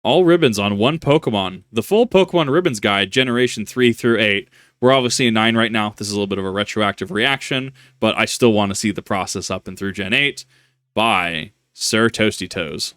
All ribbons on one Pokemon. The full Pokemon Ribbons Guide, Generation 3 through 8. We're obviously in 9 right now. This is a little bit of a retroactive reaction, but I still want to see the process up and through Gen 8 by SirToastyToes.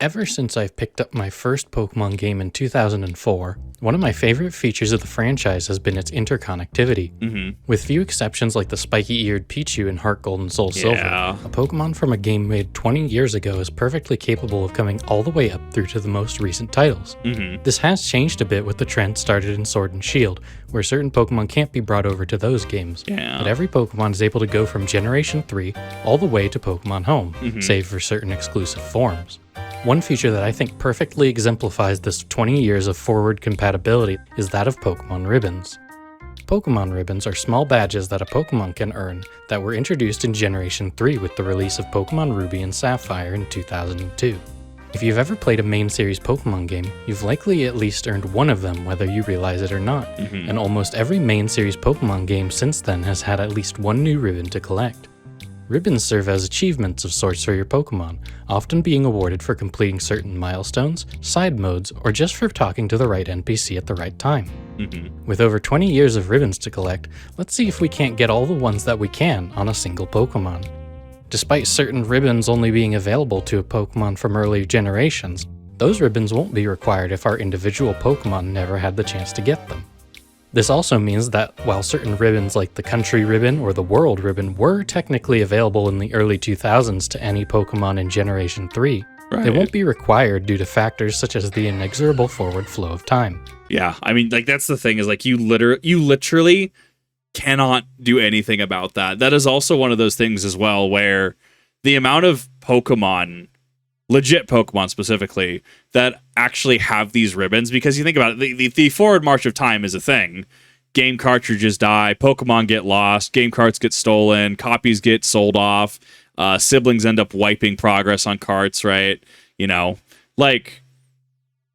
Ever since I've picked up my first Pokemon game in 2004, one of my favorite features of the franchise has been its interconnectivity. With few exceptions like the spiky-eared Pichu in Heart Gold and Soul Silver, a Pokemon from a game made 20 years ago is perfectly capable of coming all the way up through to the most recent titles. This has changed a bit with the trend started in Sword and Shield, where certain Pokemon can't be brought over to those games, but every Pokemon is able to go from Generation 3 all the way to Pokemon Home, save for certain exclusive forms. One feature that I think perfectly exemplifies this 20 years of forward compatibility is that of Pokemon Ribbons. Pokemon Ribbons are small badges that a Pokemon can earn that were introduced in Generation 3 with the release of Pokemon Ruby and Sapphire in 2002. If you've ever played a main series Pokemon game, you've likely at least earned one of them whether you realize it or not, and almost every main series Pokemon game since then has had at least one new ribbon to collect. Ribbons serve as achievements of sorts for your Pokemon, often being awarded for completing certain milestones, side modes, or just for talking to the right NPC at the right time. With over 20 years of ribbons to collect, let's see if we can't get all the ones that we can on a single Pokemon. Despite certain ribbons only being available to a Pokemon from earlier generations, those ribbons won't be required if our individual Pokemon never had the chance to get them. This also means that while certain ribbons like the Country Ribbon or the World Ribbon were technically available in the early 2000s to any Pokemon in Generation 3, they won't be required due to factors such as the inexorable forward flow of time. Yeah, I mean, like, that's the thing, is like you literally cannot do anything about that. That is also one of those things as well where the amount of Pokemon, legit Pokemon specifically, that actually have these ribbons, because you think about it, the forward march of time is a thing. Game cartridges die, Pokemon get lost, game carts get stolen, copies get sold off, siblings end up wiping progress on carts, right? You know, like,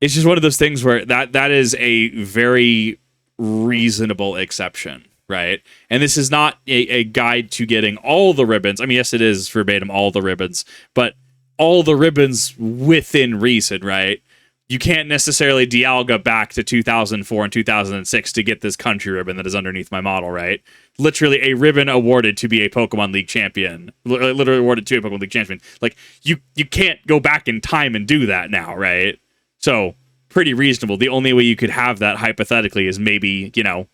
it's just one of those things where that is a very reasonable exception, right? And this is not a guide to getting all the ribbons. I mean, yes, it is verbatim all the ribbons, but all the ribbons within reason, right? You can't necessarily dialga back to 2004 and 2006 to get this country ribbon that is underneath my model, right? Literally a ribbon awarded to be a Pokemon League champion. Literally awarded to a Pokemon League champion. Like, you can't go back in time and do that now, right? So, pretty reasonable. The only way you could have that, hypothetically, is maybe, you know,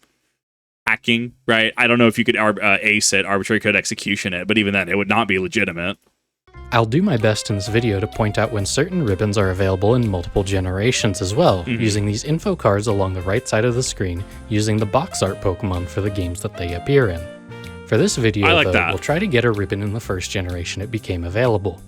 hacking, right? I don't know if you could ace it, arbitrary code execution it, but even then, it would not be legitimate. I'll do my best in this video to point out when certain ribbons are available in multiple generations as well, using these info cards along the right side of the screen, using the box art Pokemon for the games that they appear in. For this video, we'll try to get a ribbon in the first generation it became available.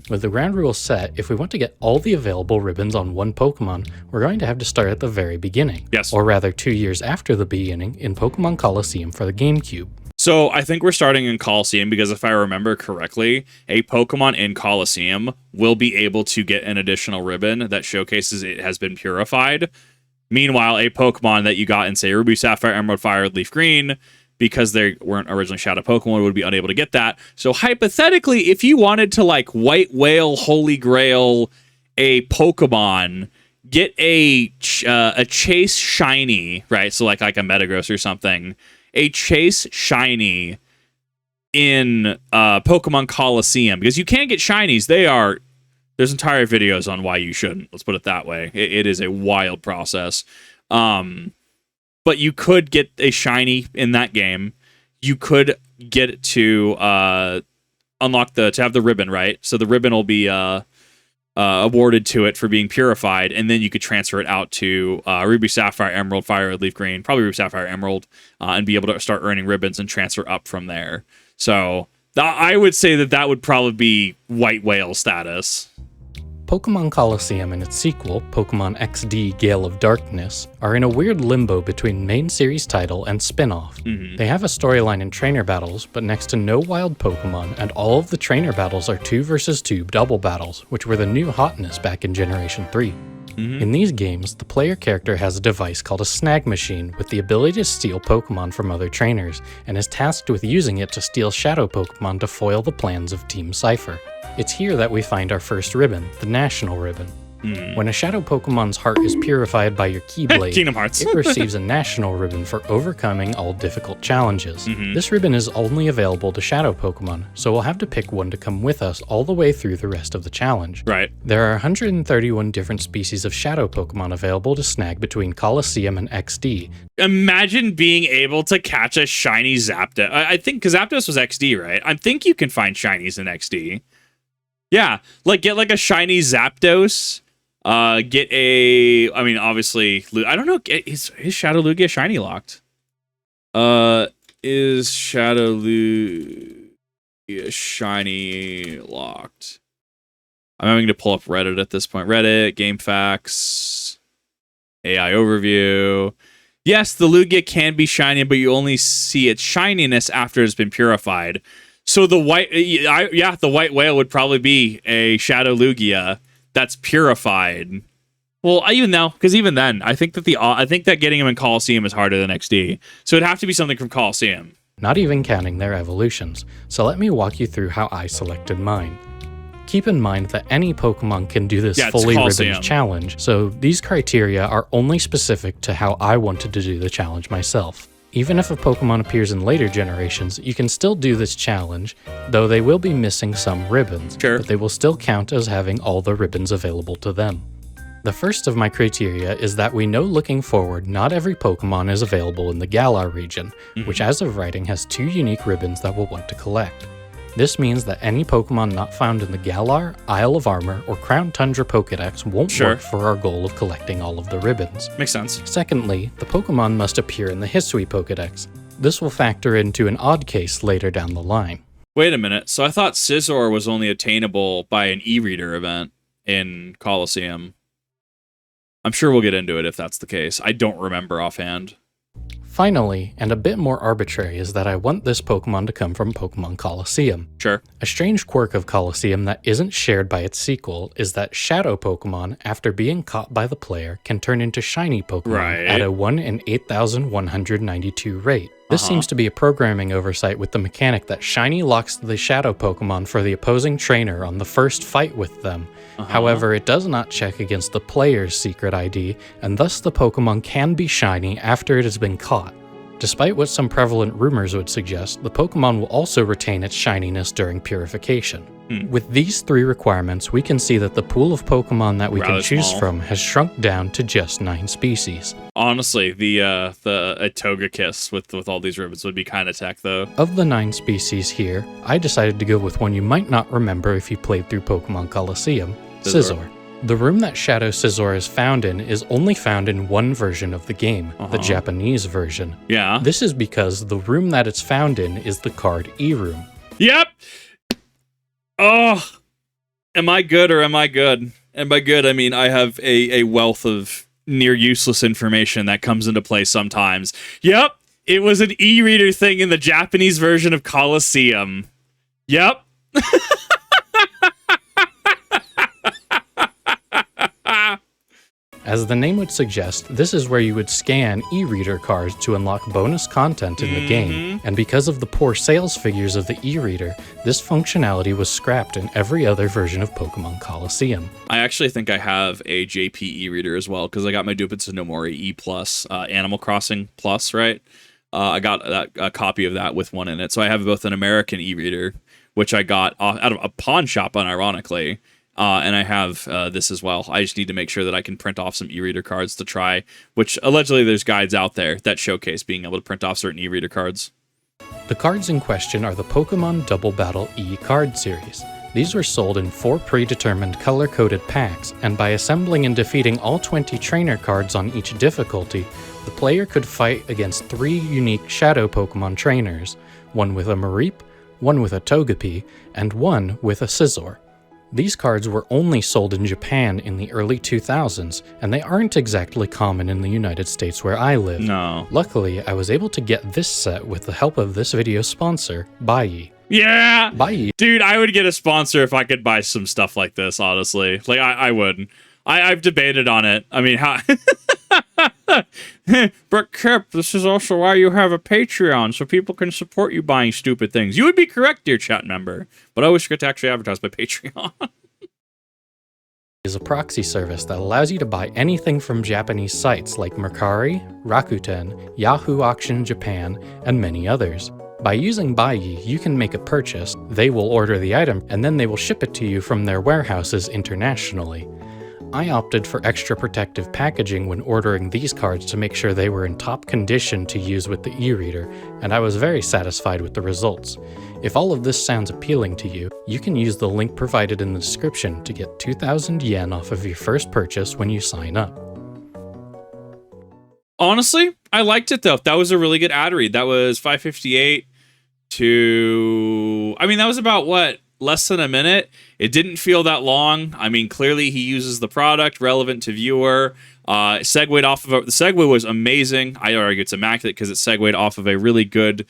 With the ground rules set, if we want to get all the available ribbons on one Pokemon, we're going to have to start at the very beginning. Yes. Or rather, 2 years after the beginning in Pokemon Colosseum for the GameCube. So I think we're starting in Colosseum because if I remember correctly, a Pokemon in Colosseum will be able to get an additional ribbon that showcases it has been purified. Meanwhile, a Pokemon that you got in, say, Ruby, Sapphire, Emerald, Fire, Leaf Green, because they weren't originally Shadow Pokemon, would be unable to get that. So hypothetically, if you wanted to, like, White Whale, Holy Grail a Pokemon, get a Chase Shiny, right? So like a Metagross or something. A Chase Shiny in Pokemon Colosseum, because you can get shinies. There's entire videos on why you shouldn't. Let's put it that way. It is a wild process. But you could get a shiny in that game. You could get it to unlock to have the ribbon, right? So the ribbon will be awarded to it for being purified, and then you could transfer it out to Ruby, Sapphire, Emerald, Fire, Leaf Green, probably Ruby, Sapphire, Emerald, and be able to start earning ribbons and transfer up from there. So I would say that would probably be White Whale status. Pokemon Colosseum and its sequel, Pokemon XD Gale of Darkness, are in a weird limbo between main series title and spin-off. They have a storyline in trainer battles, but next to no wild Pokemon, and all of the trainer battles are 2 versus 2 double battles, which were the new hotness back in Generation 3. In these games, the player character has a device called a snag machine with the ability to steal Pokemon from other trainers, and is tasked with using it to steal Shadow Pokemon to foil the plans of Team Cypher. It's here that we find our first ribbon, the National Ribbon. When a shadow Pokemon's heart is purified by your Keyblade, Kingdom Hearts. it receives a national ribbon for overcoming all difficult challenges. This ribbon is only available to shadow Pokemon, so we'll have to pick one to come with us all the way through the rest of the challenge. Right. There are 131 different species of shadow Pokemon available to snag between Colosseum and XD. Imagine being able to catch a shiny Zapdos. I think, because Zapdos was XD, right? I think you can find shinies in XD. Yeah, like get like a shiny Zapdos. Get a. I mean, obviously, I don't know. Is Shadow Lugia shiny locked? Is Shadow Lugia shiny locked? I'm having to pull up Reddit at this point. Reddit, GameFAQs, AI overview. Yes, the Lugia can be shiny, but you only see its shininess after it's been purified. So the white, the white whale would probably be a Shadow Lugia that's purified. Well, even then, I think that getting him in Colosseum is harder than XD. So it'd have to be something from Colosseum. Not even counting their evolutions. So let me walk you through how I selected mine. Keep in mind that any Pokemon can do this fully ribboned challenge, so these criteria are only specific to how I wanted to do the challenge myself. Even if a Pokemon appears in later generations, you can still do this challenge, though they will be missing some ribbons, but they will still count as having all the ribbons available to them. The first of my criteria is that we know looking forward not every Pokemon is available in the Galar region, which as of writing has 2 unique ribbons that we'll want to collect. This means that any Pokemon not found in the Galar, Isle of Armor, or Crown Tundra Pokédex won't work for our goal of collecting all of the ribbons. Makes sense. Secondly, the Pokemon must appear in the Hisui Pokédex. This will factor into an odd case later down the line. Wait a minute, so I thought Scizor was only attainable by an e-reader event in Colosseum. I'm sure we'll get into it if that's the case. I don't remember offhand. Finally, and a bit more arbitrary, is that I want this Pokemon to come from Pokemon Colosseum. Sure. A strange quirk of Colosseum that isn't shared by its sequel is that Shadow Pokemon, after being caught by the player, can turn into Shiny Pokemon at a 1 in 8,192 rate. This seems to be a programming oversight with the mechanic that Shiny locks the Shadow Pokemon for the opposing trainer on the first fight with them. However, it does not check against the player's secret ID, and thus the Pokemon can be shiny after it has been caught. Despite what some prevalent rumors would suggest, the Pokemon will also retain its shininess during purification. With these 3 requirements, we can see that the pool of Pokemon that we can choose from has shrunk down to just 9 species. Honestly, the Togekiss with all these ribbons would be kind of tech, though. Of the 9 species here, I decided to go with one you might not remember if you played through Pokemon Colosseum, Scizor. The room that Shadow Scizor is found in is only found in one version of the game, the Japanese version. Yeah. This is because the room that it's found in is the card E-room. Yep! Oh! Am I good or am I good? And by good, I mean I have a wealth of near useless information that comes into play sometimes. Yep! It was an e-reader thing in the Japanese version of Colosseum. Yep! As the name would suggest, this is where you would scan e-reader cards to unlock bonus content in the game, and because of the poor sales figures of the e-reader, this functionality was scrapped in every other version of Pokemon Colosseum. I actually think I have a JP e-reader as well, because I got my Dupits no Mori E+, Animal Crossing Plus, right? I got a copy of that with one in it, so I have both an American e-reader, which I got out of a pawn shop, unironically, and I have this as well. I just need to make sure that I can print off some e-reader cards to try, which allegedly there's guides out there that showcase being able to print off certain e-reader cards. The cards in question are the Pokemon Double Battle E card series. These were sold in 4 predetermined color-coded packs, and by assembling and defeating all 20 trainer cards on each difficulty, the player could fight against 3 unique Shadow Pokemon trainers, one with a Mareep, one with a Togepi, and one with a Scizor. These cards were only sold in Japan in the early 2000s, and they aren't exactly common in the United States where I live. No. Luckily, I was able to get this set with the help of this video's sponsor, Baiyi. Yeah! Baiyi. Dude, I would get a sponsor if I could buy some stuff like this, honestly. Like, I would. I've debated on it. I mean, how... But Kip, this is also why you have a Patreon, so people can support you buying stupid things. You would be correct, dear chat member. But I always forget to actually advertise my Patreon. is a proxy service that allows you to buy anything from Japanese sites like Mercari, Rakuten, Yahoo Auction Japan, and many others. By using Baiyi, you can make a purchase, they will order the item, and then they will ship it to you from their warehouses internationally. I opted for extra protective packaging when ordering these cards to make sure they were in top condition to use with the e-reader, and I was very satisfied with the results. If all of this sounds appealing to you, you can use the link provided in the description to get 2,000 yen off of your first purchase when you sign up. Honestly, I liked it though. That was a really good ad read. That was 558 to... I mean, that was about, what, less than a minute? It didn't feel that long. I mean, clearly he uses the product, relevant to viewer. Segued off of... The segue was amazing. I argue it's immaculate because it segued off of a really good...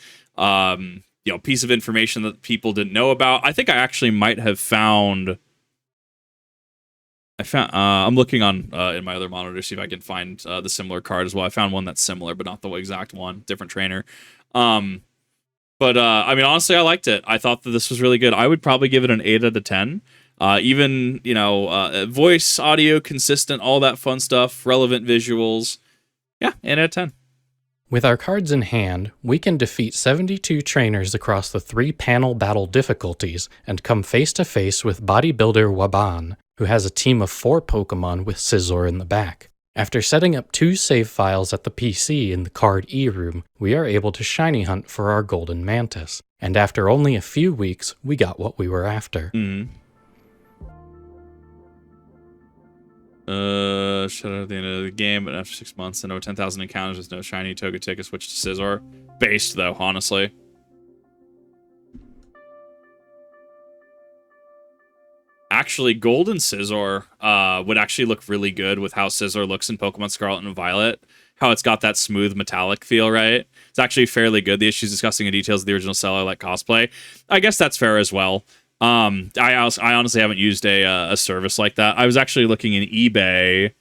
piece of information that people didn't know about. I think I actually might have found... I'm looking on in my other monitor to see if I can find the similar card as well. I found one that's similar, but not the exact one. Different trainer. I mean, honestly, I liked it. I thought that this was really good. I would probably give it an 8 out of 10. Even, voice, audio, consistent, all that fun stuff, relevant visuals. Yeah, 8 out of 10. With our cards in hand, we can defeat 72 trainers across the 3-panel battle difficulties and come face to face with bodybuilder Waban, who has a team of 4 Pokémon with Scizor in the back. After setting up 2 save files at the PC in the card E-room, we are able to shiny hunt for our Golden Mantis. And after only a few weeks, we got what we were after. Shut out at the end of the game, but after 6 months and over 10,000 encounters with no shiny Togetic, switched to Scizor. Based, though, honestly. Actually, Golden Scizor would actually look really good with how Scizor looks in Pokemon Scarlet and Violet. How it's got that smooth metallic feel, right? It's actually fairly good. The issues discussing in details of the original seller like cosplay. I guess that's fair as well. I honestly haven't used a service like that. I was actually looking in eBay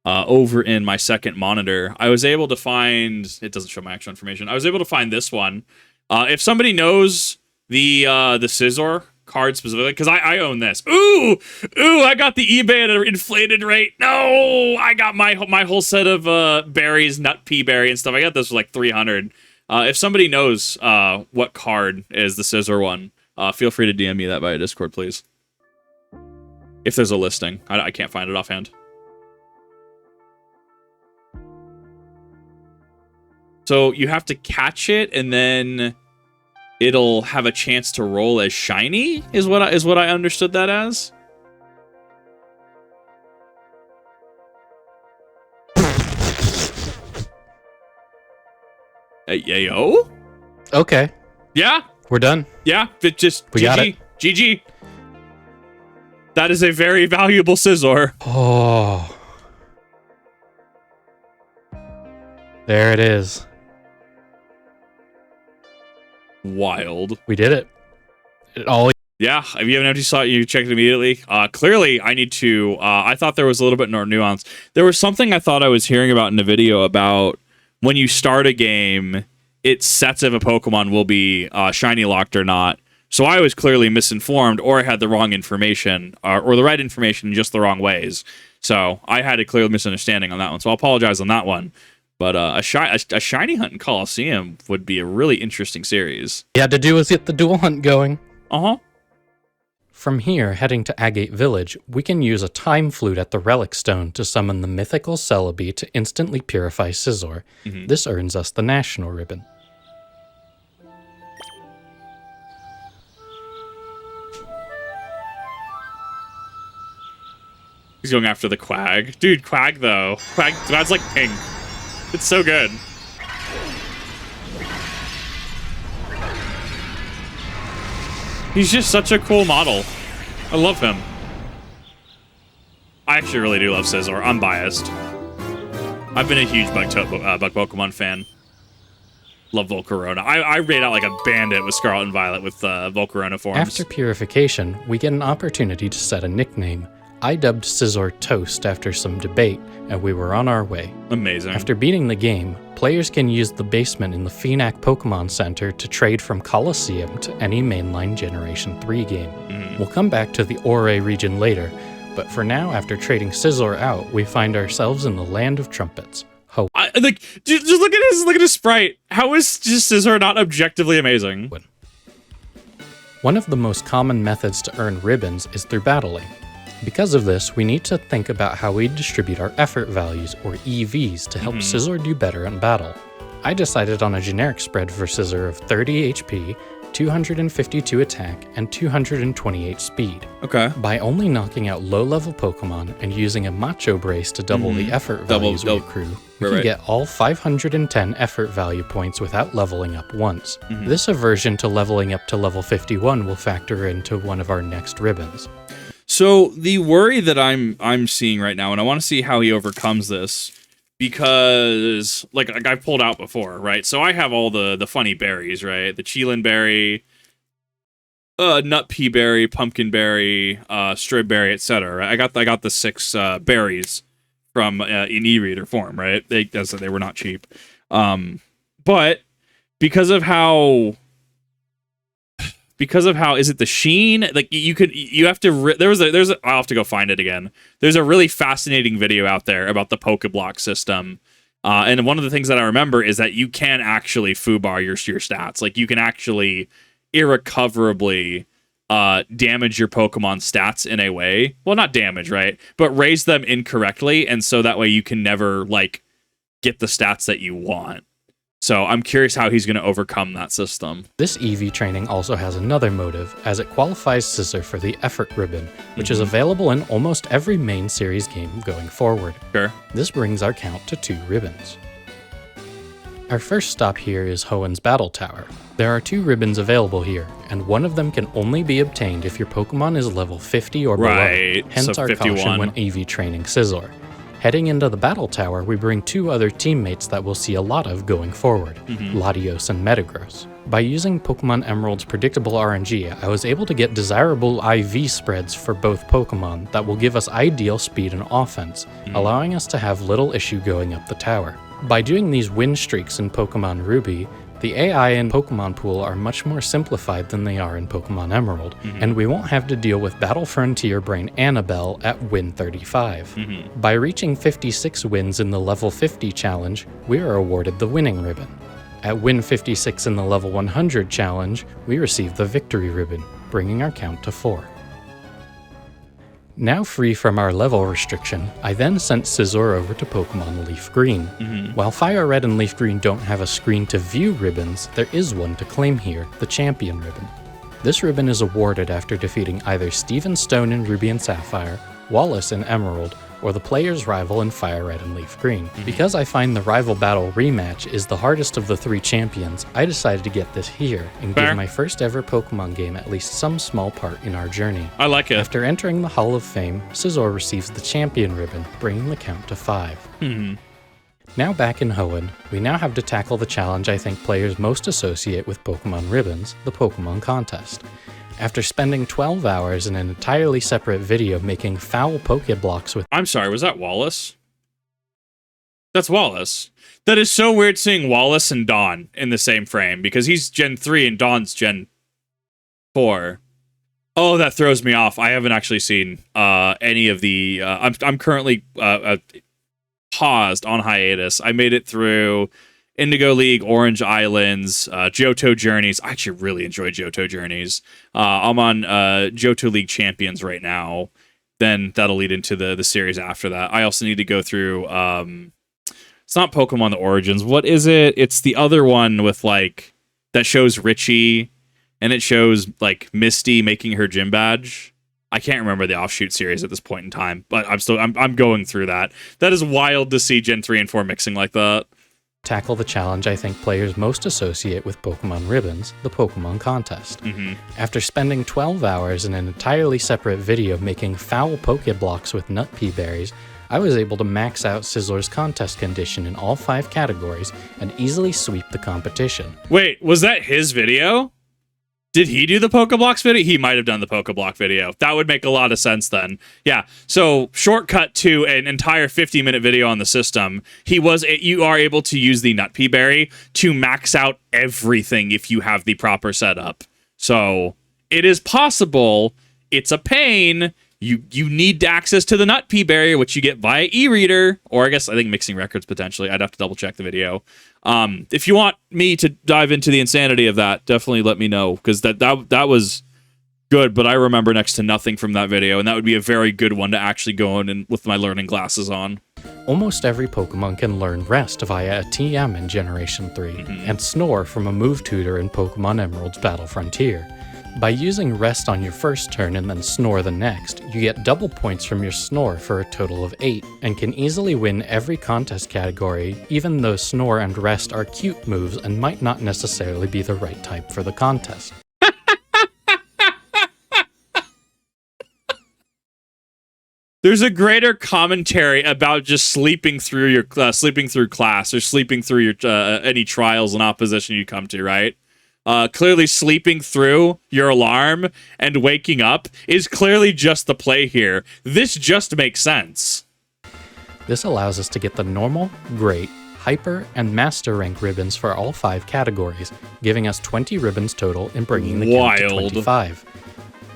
over in my second monitor. I was able to find... It doesn't show my actual information. I was able to find this one. If somebody knows the Scizor card specifically, because I own this. Ooh, I got the eBay at an inflated rate. No, I got my whole set of berries, nut pea berry and stuff. I got this for like 300. If somebody knows what card is the Scizor one, feel free to DM me that via Discord, please. If there's a listing. I can't find it offhand. So you have to catch it, and then it'll have a chance to roll as shiny, is what I understood that as. Yo? Okay. Yeah? We're done. Yeah, it just we GG. Got it. GG. That is a very valuable Scizor. Oh. There it is. Wild. We did it. It all. Yeah, if you have an empty slot, you checked it immediately. Clearly, I need to... I thought there was a little bit more nuance. There was something I thought I was hearing about in a video about when you start a game, it sets if a Pokemon will be shiny locked or not. So I was clearly misinformed, or I had the wrong information, or the right information in just the wrong ways. So I had a clear misunderstanding on that one. So I'll apologize on that one. But a shiny hunt in Coliseum would be a really interesting series. You had to do is get the dual hunt going. Uh-huh. From here, heading to Agate Village, we can use a time flute at the Relic Stone to summon the mythical Celebi to instantly purify Scizor. This earns us the National Ribbon. He's going after the Quag. Dude, Quag, though. Quag's like pink. It's so good. He's just such a cool model. I love him. I actually really do love Scizor. I'm biased. I've been a huge bug Pokemon fan. Love Volcarona. I raid out like a bandit with Scarlet and Violet with Volcarona forms. After purification, we get an opportunity to set a nickname. I dubbed Scizor Toast after some debate, and we were on our way. Amazing. After beating the game, players can use the basement in the Phonak Pokemon Center to trade from Coliseum to any mainline Generation 3 game. We'll come back to the Ore region later, But for now, after trading Scizor out, we find ourselves in the land of trumpets. Like, just look at his sprite. How is just Scizor not objectively amazing? One of the most common methods to earn ribbons is through battling. Because of this, we need to think about how we distribute our effort values, or EVs, to help Scizor do better in battle. I decided on a generic spread for Scizor of 30 HP, 252 attack, and 228 speed. Okay. By only knocking out low-level Pokemon and using a Macho Brace to double the effort values we accrue, we can get all 510 effort value points without leveling up once. This aversion to leveling up to level 51 will factor into one of our next ribbons. So the worry that I'm seeing right now, and I want to see how he overcomes this, because like I've pulled out before, right? So I have all the funny berries, right? The Cheelin berry, nut pea berry, pumpkin berry, strib berry, etc. Right? I got the 6 berries from in e-reader form, right? They were not cheap, but because of how is it the sheen? Like you have to I'll have to go find it again. There's a really fascinating video out there about the Pokeblock system. And one of the things that I remember is that you can actually foobar your stats. Like you can actually irrecoverably damage your Pokemon stats in a way. Well, not damage, right? But raise them incorrectly, and so that way you can never like get the stats that you want. So I'm curious how he's going to overcome that system. This EV training also has another motive, as it qualifies Scizor for the Effort Ribbon, which is available in almost every main series game going forward. Sure. This brings our count to 2 ribbons. Our first stop here is Hoenn's Battle Tower. There are 2 ribbons available here, and one of them can only be obtained if your Pokemon is level 50 or below, hence so our 51. caution when EV training Scizor. Heading into the Battle Tower, we bring 2 other teammates that we'll see a lot of going forward, Latios and Metagross. By using Pokemon Emerald's predictable RNG, I was able to get desirable IV spreads for both Pokemon that will give us ideal speed and offense, allowing us to have little issue going up the tower. By doing these win streaks in Pokemon Ruby, the AI in Pokemon Pool are much more simplified than they are in Pokemon Emerald, and we won't have to deal with Battle Frontier Brain Annabelle at win 35. By reaching 56 wins in the level 50 challenge, we are awarded the winning ribbon. At win 56 in the level 100 challenge, we receive the victory ribbon, bringing our count to 4. Now free from our level restriction, I then sent Scizor over to Pokemon Leaf Green. While Fire Red and Leaf Green don't have a screen to view ribbons, there is one to claim here, the Champion Ribbon. This ribbon is awarded after defeating either Steven Stone in Ruby and Sapphire, Wallace in Emerald, or the player's rival in Fire Red and Leaf Green. Because I find the rival battle rematch is the hardest of the 3 champions, I decided to get this here and give my first ever Pokemon game at least some small part in our journey. I like it. After entering the Hall of Fame, Scizor receives the Champion Ribbon, bringing the count to 5. Now back in Hoenn, we now have to tackle the challenge I think players most associate with Pokemon ribbons, the Pokemon Contest. After spending 12 hours in an entirely separate video making foul Pokeblocks with— I'm sorry, was that Wallace? That's Wallace. That is so weird seeing Wallace and Dawn in the same frame, because he's Gen 3 and Dawn's Gen 4. Oh, that throws me off. I haven't actually seen any of the... I'm currently paused on hiatus. I made it through Indigo League, Orange Islands, Johto Journeys. I actually really enjoy Johto Journeys. I'm on Johto League Champions right now. Then that'll lead into the series after that. I also need to go through... it's not Pokemon The Origins. What is it? It's the other one with, like, that shows Richie, and it shows, like, Misty making her gym badge. I can't remember the offshoot series at this point in time, but I'm going through that. That is wild to see Gen 3 and 4 mixing like that. Tackle the challenge I think players most associate with Pokemon ribbons, the Pokemon Contest. After spending 12 hours in an entirely separate video making foul Pokeblocks with nut pea berries, I was able to max out Scizor's contest condition in all 5 categories and easily sweep the competition. Wait, was that his video? Did he do the Pokeblocks video? He might have done the Pokeblock video. That would make a lot of sense then. Yeah, so shortcut to an entire 50-minute video on the system. You are able to use the Nut Pea Berry to max out everything if you have the proper setup. So it is possible. It's a pain. you need access to the NutP barrier, which you get via e-reader, or I think mixing records potentially. I'd have to double check the video. If you want me to dive into the insanity of that, definitely let me know, because that was good, but I remember next to nothing from that video, and that would be a very good one to actually go in and with my learning glasses on. Almost every Pokemon can learn Rest via a TM in Generation 3, and Snore from a move tutor in Pokemon Emerald's Battle Frontier. By using Rest on your first turn and then Snore the next, you get double points from your Snore for a total of 8, and can easily win every contest category, even though Snore and Rest are cute moves and might not necessarily be the right type for the contest. There's a greater commentary about just sleeping through your sleeping through class or sleeping through your any trials and opposition you come to, right? Clearly sleeping through your alarm and waking up is clearly just the play here. This just makes sense. This allows us to get the normal, great, hyper, and master rank ribbons for all 5 categories, giving us 20 ribbons total and bringing the count to 25.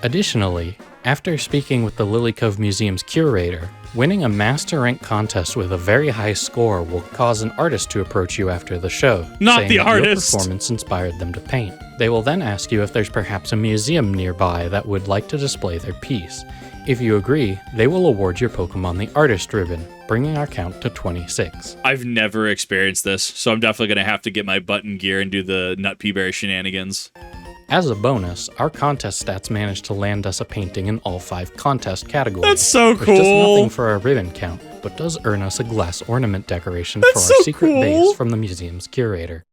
Additionally, after speaking with the Lily Cove Museum's curator, winning a master rank contest with a very high score will cause an artist to approach you after the show, saying that your performance inspired them to paint. They will then ask you if there's perhaps a museum nearby that would like to display their piece. If you agree, they will award your Pokemon the artist ribbon, bringing our count to 26. I've never experienced this, so I'm definitely going to have to get my button gear and do the NutP berry shenanigans. As a bonus, our contest stats managed to land us a painting in all 5 contest categories. That's so cool! Which does nothing for our ribbon count, but does earn us a glass ornament decoration for our secret base from the museum's curator.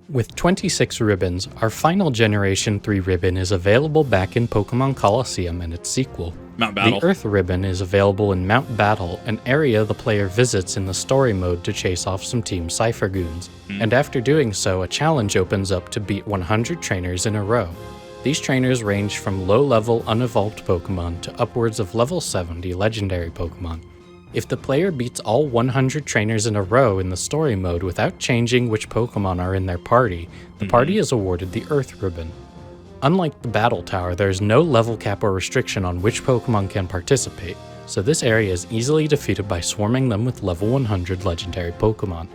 With 26 ribbons, our final Generation 3 ribbon is available back in Pokemon Colosseum and its sequel. Mount Battle. The Earth ribbon is available in Mount Battle, an area the player visits in the story mode to chase off some Team Cypher goons. And after doing so, a challenge opens up to beat 100 trainers in a row. These trainers range from low-level unevolved Pokemon to upwards of level 70 legendary Pokemon. If the player beats all 100 trainers in a row in the story mode without changing which Pokemon are in their party, the party is awarded the Earth ribbon. Unlike the Battle Tower, there is no level cap or restriction on which Pokemon can participate, so this area is easily defeated by swarming them with level 100 legendary Pokemon.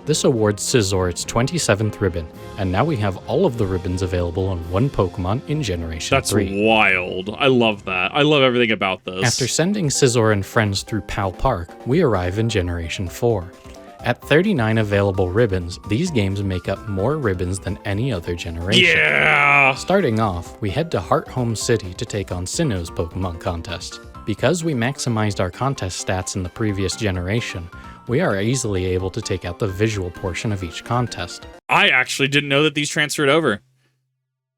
This awards Scizor its 27th ribbon, and now we have all of the ribbons available on one Pokemon in Generation 3. That's wild. I love that. I love everything about this. After sending Scizor and friends through Pal Park, we arrive in Generation 4. At 39 available ribbons, these games make up more ribbons than any other generation. Yeah! Starting off, we head to Heart Home City to take on Sinnoh's Pokemon contest. Because we maximized our contest stats in the previous generation, we are easily able to take out the visual portion of each contest. I actually didn't know that these transferred over.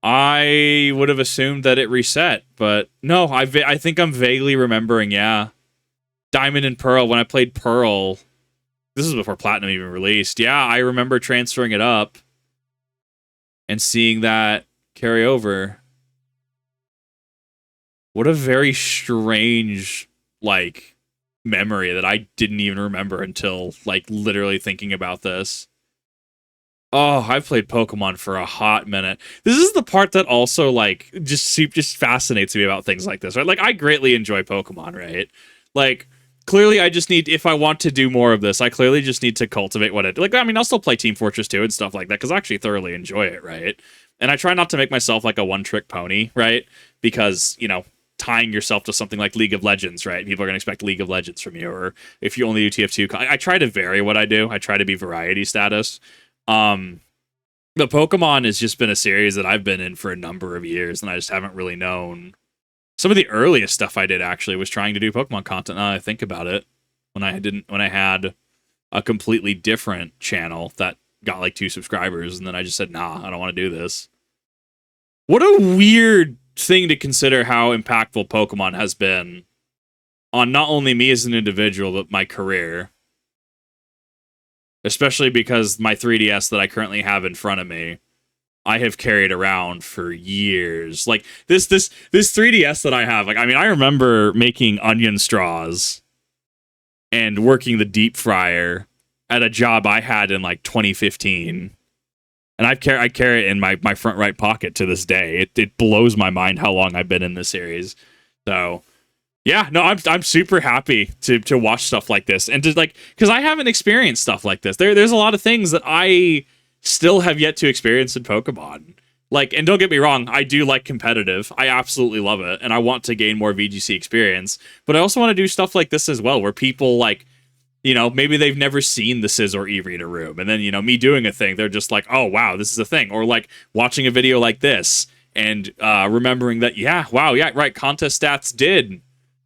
I would have assumed that it reset, but no, I think I'm vaguely remembering, yeah. Diamond and Pearl, when I played Pearl, this is before Platinum even released. Yeah, I remember transferring it up and seeing that carry over. What a very strange, memory that I didn't even remember until, literally thinking about this. Oh, I've played Pokemon for a hot minute. This is the part that also, just fascinates me about things like this, right? I greatly enjoy Pokemon, right? Clearly, I just need, if I want to do more of this, I clearly just need to cultivate what I do. I'll still play Team Fortress 2 and stuff like that, because I actually thoroughly enjoy it, right? And I try not to make myself a one-trick pony, right? Because, tying yourself to something like League of Legends, right? People are going to expect League of Legends from you, or if you only do TF2, I try to vary what I do. I try to be variety status. But Pokemon has just been a series that I've been in for a number of years, and I just haven't really known. Some of the earliest stuff I did actually was trying to do Pokemon content. Now I think about it, when I had a completely different channel that got 2 subscribers, and then I just said, nah, I don't want to do this. What a weird thing to consider how impactful Pokemon has been on not only me as an individual, but my career. Especially because my 3DS that I currently have in front of me, I have carried around for years. This 3DS that I have, I remember making onion straws and working the deep fryer at a job I had in 2015. And I carry it in my front right pocket to this day. It blows my mind how long I've been in this series. So, Yeah, no, I'm super happy to watch stuff like this and to like because I haven't experienced stuff like this. There's a lot of things that I still have yet to experience in Pokemon. Like, and don't get me wrong, I do like competitive. I absolutely love it, and I want to gain more VGC experience. But I also want to do stuff like this as well, where people like, you know, maybe they've never seen the Scizor e-reader room, and then you know me doing a thing, they're just like, oh wow, this is a thing, or like watching a video like this and remembering that, yeah, wow, yeah, right, contest stats did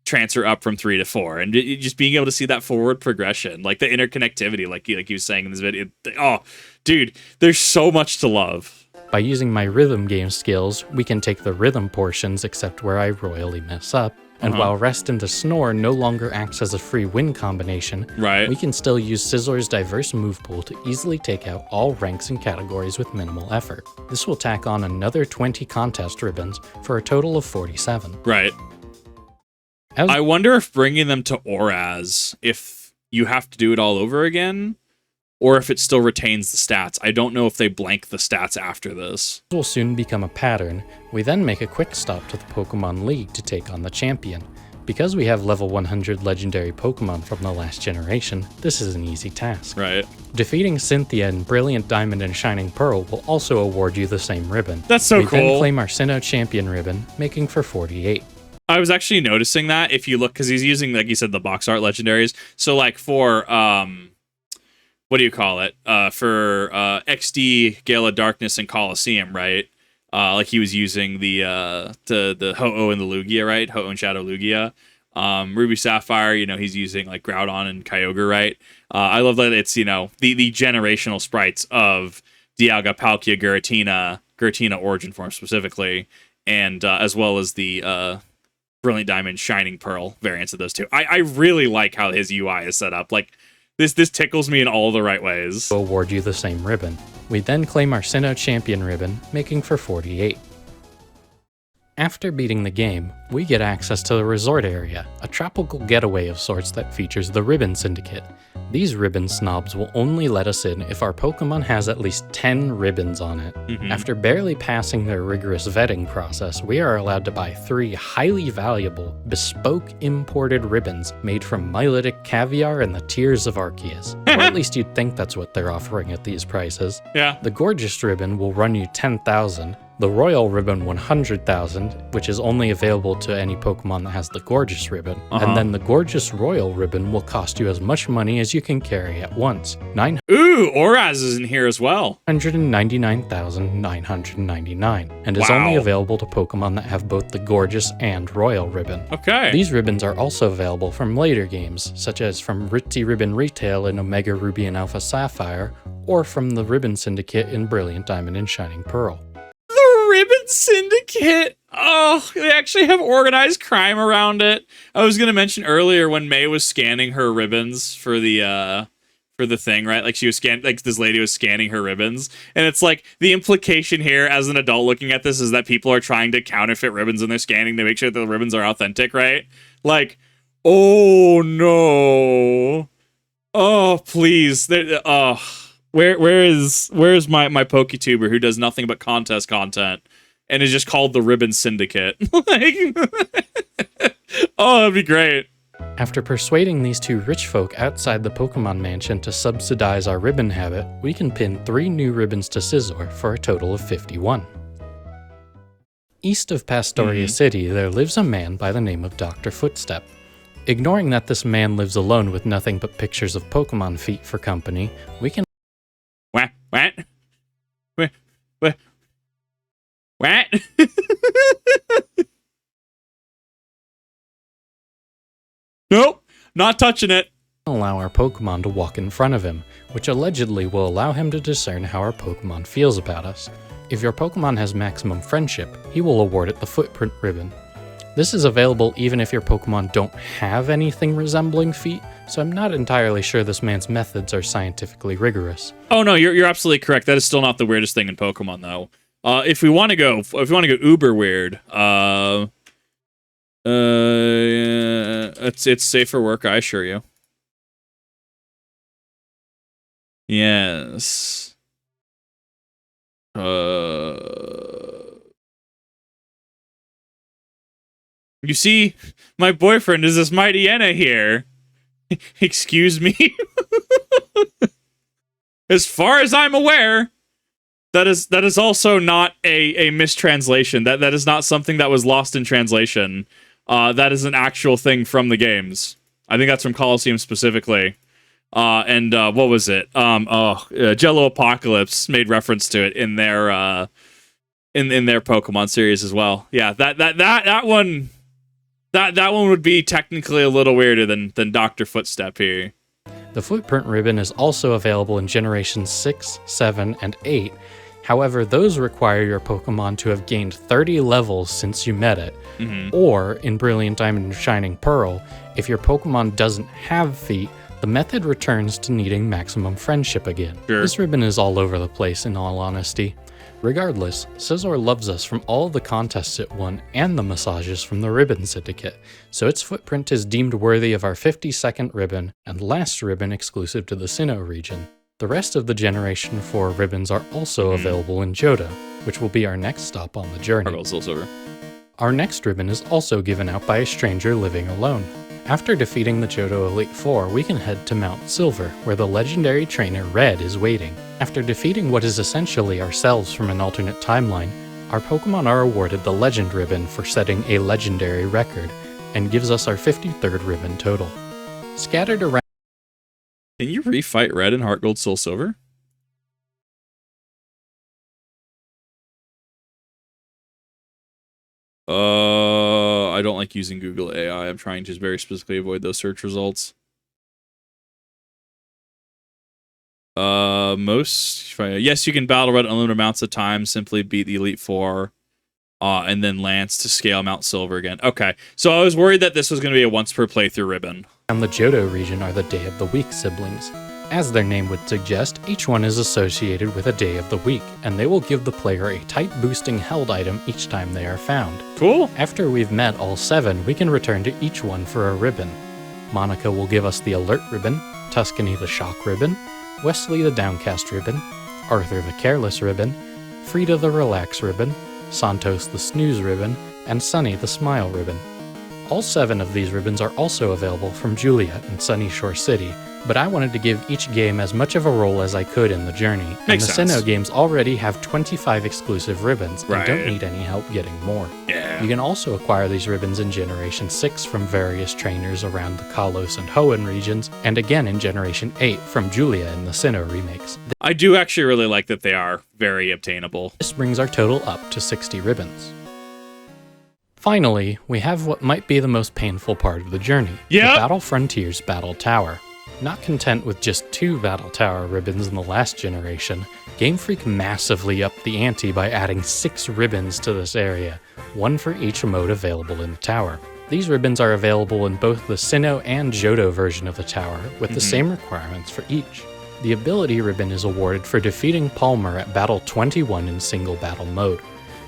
transfer up from 3 to 4, and just being able to see that forward progression, like the interconnectivity, like he was saying in this video. Oh, dude, there's so much to love. By using my rhythm game skills, we can take the rhythm portions except where I royally mess up, and while Rest into Snore no longer acts as a free win combination, right, we can still use Scizor's diverse move pool to easily take out all ranks and categories with minimal effort. This will tack on another 20 contest ribbons for a total of 47. Right. I wonder if bringing them to Oraz, if you have to do it all over again, or if it still retains the stats. I don't know if they blank the stats after this. This will soon become a pattern. We then make a quick stop to the Pokemon League to take on the champion. Because we have level 100 legendary Pokemon from the last generation, this is an easy task. Right. Defeating Cynthia in Brilliant Diamond and Shining Pearl will also award you the same ribbon. That's so cool. We then claim our Sinnoh Champion ribbon, making for 48. I was actually noticing that if you look, because he's using, like you said, the box art legendaries. So like for, what do you call it? For XD, Gale of Darkness, and Coliseum, right? Like he was using the Ho-Oh and the Lugia, right? Ho-Oh and Shadow Lugia. Ruby Sapphire, you know, he's using like Groudon and Kyogre, right? I love that it's, you know, the generational sprites of Dialga, Palkia, Giratina origin form specifically, and as well as the Brilliant Diamond, Shining Pearl variants of those two. I really like how his UI is set up. Like, this tickles me in all the right ways. We'll award you the same ribbon. We then claim our Sinnoh Champion ribbon, making for 48. After beating the game, we get access to the resort area, a tropical getaway of sorts that features the Ribbon Syndicate. These ribbon snobs will only let us in if our Pokemon has at least 10 ribbons on it. After barely passing their rigorous vetting process, we are allowed to buy 3 highly valuable, bespoke imported ribbons made from Miletic caviar and the tears of Arceus. Or at least you'd think that's what they're offering at these prices. Yeah. The Gorgeous ribbon will run you 10,000. The Royal Ribbon 100,000, which is only available to any Pokemon that has the Gorgeous Ribbon, and then the Gorgeous Royal Ribbon will cost you as much money as you can carry at once. Ooh, Oraz is in here as well. 199,999, and is only available to Pokemon that have both the Gorgeous and Royal Ribbon. Okay. These ribbons are also available from later games, such as from Ritzy Ribbon Retail in Omega Ruby and Alpha Sapphire, or from the Ribbon Syndicate in Brilliant Diamond and Shining Pearl. Ribbon Syndicate. Oh, they actually have organized crime around it. I was gonna mention earlier when May was scanning her ribbons for the thing, right? Like she was like this lady was scanning her ribbons, and it's like the implication here as an adult looking at this is that people are trying to counterfeit ribbons when they're scanning to make sure that the ribbons are authentic, right? Like, oh no, oh please, oh. Where's my Poketuber who does nothing but contest content and is just called the Ribbon Syndicate? Like, oh, that'd be great. After persuading these 2 rich folk outside the Pokemon Mansion to subsidize our ribbon habit, we can pin 3 new ribbons to Scizor for a total of 51. East of Pastoria City, there lives a man by the name of Dr. Footstep. Ignoring that this man lives alone with nothing but pictures of Pokemon feet for company, we can What? Nope, not touching it. allow our Pokemon to walk in front of him, which allegedly will allow him to discern how our Pokemon feels about us. If your Pokemon has maximum friendship, he will award it the Footprint Ribbon. This is available even if your Pokemon don't have anything resembling feet, so I'm not entirely sure this man's methods are scientifically rigorous. Oh no, you're absolutely correct. That is still not the weirdest thing in Pokemon, though. If we want to go uber weird, it's safe for work, I assure you. Yes. You see, my boyfriend is this mighty Enna here. Excuse me? As far as I'm aware, that is also not a mistranslation. That is not something that was lost in translation. That is an actual thing from the games. I think that's from Colosseum specifically. And what was it? Jello Apocalypse made reference to it in their in their Pokemon series as well. Yeah, that one would be technically a little weirder than Dr. Footstep here. The Footprint ribbon is also available in Generation 6, 7, and 8. However, those require your Pokemon to have gained 30 levels since you met it. Or, in Brilliant Diamond and Shining Pearl, if your Pokemon doesn't have feet, the method returns to needing maximum friendship again. Sure. This ribbon is all over the place, in all honesty. Regardless, Scizor loves us from all the contests it won and the massages from the Ribbon Syndicate, so its footprint is deemed worthy of our 52nd ribbon and last ribbon exclusive to the Sinnoh region. The rest of the Generation 4 ribbons are also available in Johto, which will be our next stop on the journey. Our next ribbon is also given out by a stranger living alone. After defeating the Johto Elite Four, we can head to Mount Silver, where the legendary trainer Red is waiting. After defeating what is essentially ourselves from an alternate timeline, our Pokemon are awarded the Legend Ribbon for setting a legendary record, and gives us our 53rd ribbon total. Scattered around. Can you refight Red in Heart Gold Soul Silver? I don't like using Google AI. I'm trying to very specifically avoid those search results. Yes, you can battle Red unlimited amounts of time. Simply beat the Elite Four, and then Lance to scale Mount Silver again. Okay, so I was worried that this was going to be a once per playthrough ribbon. And the Johto region are the Day of the Week siblings. As their name would suggest, each one is associated with a day of the week, and they will give the player a type-boosting held item each time they are found. Cool. After we've met all 7, we can return to each one for a ribbon. Monica will give us the Alert ribbon, Tuscany the Shock ribbon, Wesley the Downcast ribbon, Arthur the Careless ribbon, Frida the Relax ribbon, Santos the Snooze ribbon, and Sunny the Smile ribbon. All 7 of these ribbons are also available from Juliet in Sunny Shore City, but I wanted to give each game as much of a role as I could in the journey. Makes sense. Sinnoh games already have 25 exclusive ribbons and don't need any help getting more. Yeah. You can also acquire these ribbons in Generation 6 from various trainers around the Kalos and Hoenn regions, and again in Generation 8 from Julia in the Sinnoh remakes. I do actually really like that they are very obtainable. This brings our total up to 60 ribbons. Finally, we have what might be the most painful part of the journey, the Battle Frontiers Battle Tower. Not content with just 2 Battle Tower ribbons in the last generation, Game Freak massively upped the ante by adding 6 ribbons to this area, 1 for each mode available in the tower. These ribbons are available in both the Sinnoh and Johto version of the tower, with the same requirements for each. The Ability ribbon is awarded for defeating Palmer at Battle 21 in single battle mode.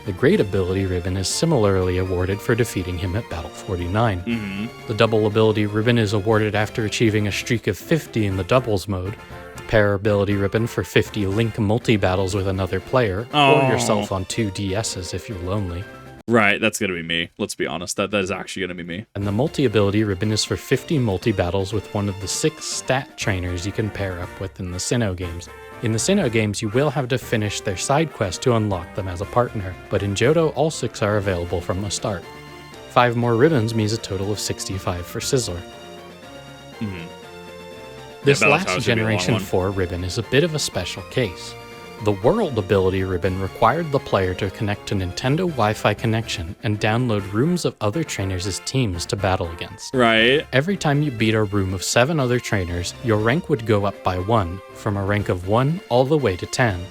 The Great Ability ribbon is similarly awarded for defeating him at Battle 49. The Double Ability ribbon is awarded after achieving a streak of 50 in the doubles mode. The Pair Ability ribbon for 50 Link multi-battles with another player, or yourself on 2 DSs if you're lonely. Right, that's going to be me. Let's be honest, that is actually going to be me. And the Multi-Ability ribbon is for 50 multi-battles with one of the 6 stat trainers you can pair up with in the Sinnoh games. In the Sinnoh games, you will have to finish their side quest to unlock them as a partner, but in Johto, all 6 are available from the start. 5 more ribbons means a total of 65 for Scizor. This last Generation 4 ribbon is a bit of a special case. The World Ability ribbon required the player to connect to Nintendo Wi-Fi connection and download rooms of other trainers' teams to battle against. Right. Every time you beat a room of 7 other trainers, your rank would go up by 1, from a rank of 1 all the way to 10.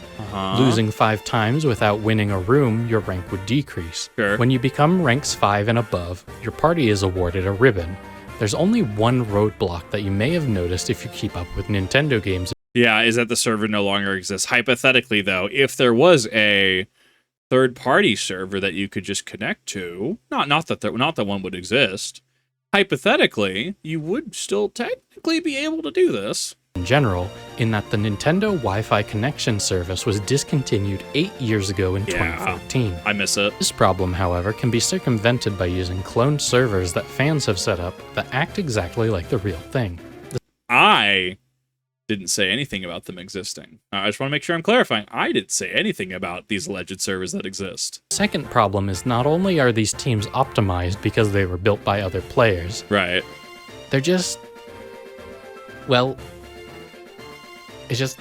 Losing 5 times without winning a room, your rank would decrease. Sure. When you become ranks 5 and above, your party is awarded a ribbon. There's only one roadblock that you may have noticed if you keep up with Nintendo games. Yeah, is that the server no longer exists. Hypothetically, though, if there was a third-party server that you could just connect to, not that one would exist, hypothetically, you would still technically be able to do this. In general, in that the Nintendo Wi-Fi connection service was discontinued 8 years ago in 2014. I miss it. This problem, however, can be circumvented by using cloned servers that fans have set up that act exactly like the real thing. I didn't say anything about them existing. I just want to make sure I'm clarifying. I didn't say anything about these alleged servers that exist. Second problem is not only are these teams optimized because they were built by other players, Right. they're just... well... it's just...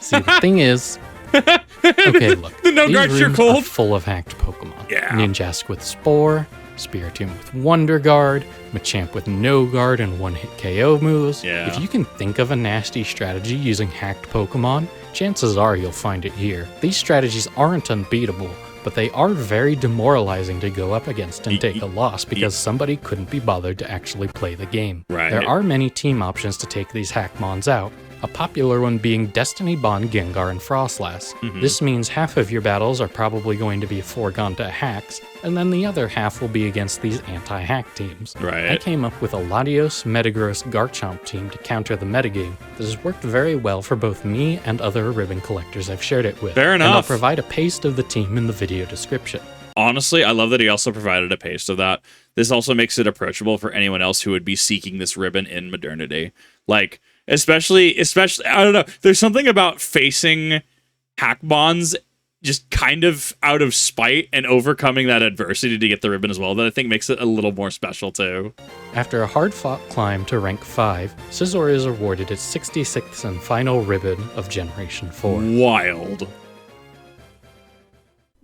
See, the thing is... okay, look. The no these guards, you're rooms cold. are full of hacked Pokemon. Yeah. Ninjask with Spore, Spiritomb with Wonder Guard, Machamp with No Guard and one-hit KO moves. Yeah. If you can think of a nasty strategy using hacked Pokemon, chances are you'll find it here. These strategies aren't unbeatable, but they are very demoralizing to go up against and take a loss because somebody couldn't be bothered to actually play the game. Right. There are many team options to take these Hackmons out, a popular one being Destiny Bond, Gengar, and Frostlass. This means half of your battles are probably going to be foregone to hacks, and then the other half will be against these anti-hack teams. Right. I came up with a Latios, Metagross, Garchomp team to counter the metagame that has worked very well for both me and other ribbon collectors I've shared it with. Fair And I'll enough. provide a paste of the team in the video description. Honestly, I love that he also provided a paste of that. This also makes it approachable for anyone else who would be seeking this ribbon in modernity. Like, especially, I don't know, there's something about facing hack bonds just kind of out of spite and overcoming that adversity to get the ribbon as well that I think makes it a little more special too. After a hard-fought climb to rank 5, Scizor is awarded its 66th and final ribbon of Generation 4. Wild.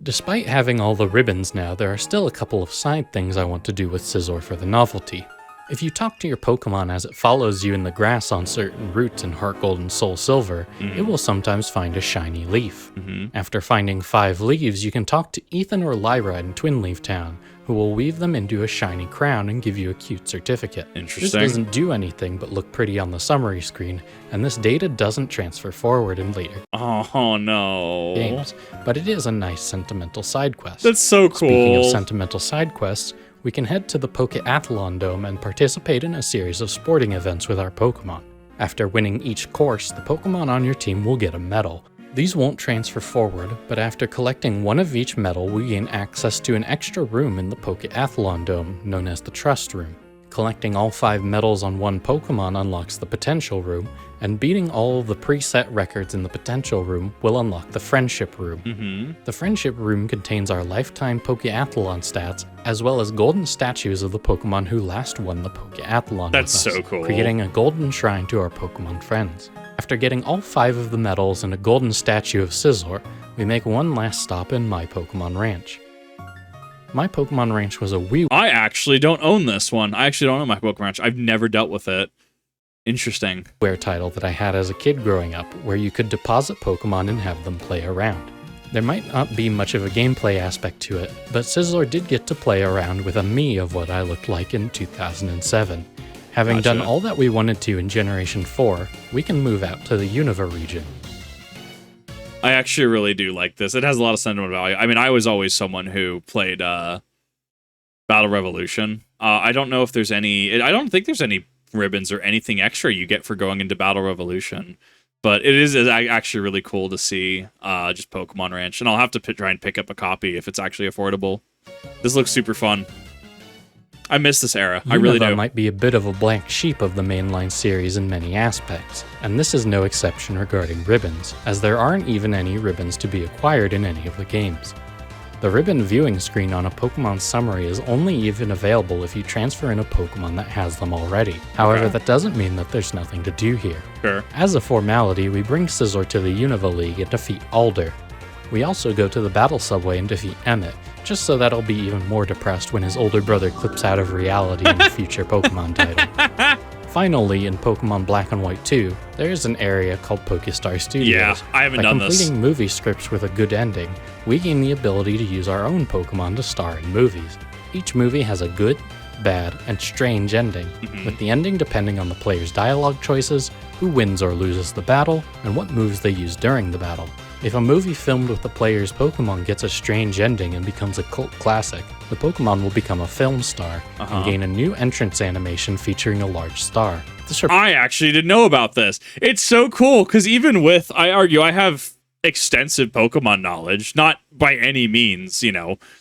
Despite having all the ribbons now, there are still a couple of side things I want to do with Scizor for the novelty. If you talk to your Pokemon as it follows you in the grass on certain routes in Heart Gold and Soul Silver, it will sometimes find a shiny leaf. After finding 5 leaves, you can talk to Ethan or Lyra in Twin Leaf Town, who will weave them into a shiny crown and give you a cute certificate. Interesting. This doesn't do anything but look pretty on the summary screen, and this data doesn't transfer forward in later Oh no. games, but it is a nice sentimental side quest. That's so cool. Speaking of sentimental side quests, we can head to the Pokéathlon Dome and participate in a series of sporting events with our Pokémon. After winning each course, the Pokémon on your team will get a medal. These won't transfer forward, but after collecting one of each medal, we gain access to an extra room in the Pokéathlon Dome, known as the Trust Room. Collecting all 5 medals on one Pokemon unlocks the Potential Room, and beating all of the preset records in the Potential Room will unlock the Friendship Room. The Friendship Room contains our lifetime Pokéathlon stats, as well as golden statues of the Pokemon who last won the Pokéathlon That's with us, so cool. creating a golden shrine to our Pokemon friends. After getting all 5 of the medals and a golden statue of Scizor, we make one last stop in My Pokemon Ranch. My Pokemon Ranch was a wee... I actually don't own this one. I actually don't own my Pokemon Ranch. I've never dealt with it. Interesting. WarioWare title that I had as a kid growing up, where you could deposit Pokemon and have them play around. There might not be much of a gameplay aspect to it, but Scizor did get to play around with a me of what I looked like in 2007. Having done all that we wanted to in Generation 4, we can move out to the Unova region. I actually really do like this. It has a lot of sentimental value. I mean, I was always someone who played Battle Revolution. I don't know if there's any... I don't think there's any ribbons or anything extra you get for going into Battle Revolution. But it is actually really cool to see just Pokemon Ranch. And I'll have to try and pick up a copy if it's actually affordable. This looks super fun. I miss this era. I really do. Unova might be a bit of a black sheep of the mainline series in many aspects, and this is no exception regarding ribbons, as there aren't even any ribbons to be acquired in any of the games. The ribbon viewing screen on a Pokemon summary is only even available if you transfer in a Pokemon that has them already. However, that doesn't mean that there's nothing to do here. Sure. As a formality, we bring Scizor to the Unova League and defeat Alder. We also go to the Battle Subway and defeat Emmett, just so that I'll be even more depressed when his older brother clips out of reality in the future Pokemon title. Finally, in Pokemon Black and White 2, there is an area called Pokestar Studios. Yeah, I haven't done this. By completing movie scripts with a good ending, we gain the ability to use our own Pokemon to star in movies. Each movie has a good, bad, and strange ending, with the ending depending on the player's dialogue choices, who wins or loses the battle, and what moves they use during the battle. If a movie filmed with the player's Pokemon gets a strange ending and becomes a cult classic, the Pokemon will become a film star and gain a new entrance animation featuring a large star. I actually didn't know about this. It's so cool, because even with, I argue, I have extensive Pokemon knowledge, not by any means,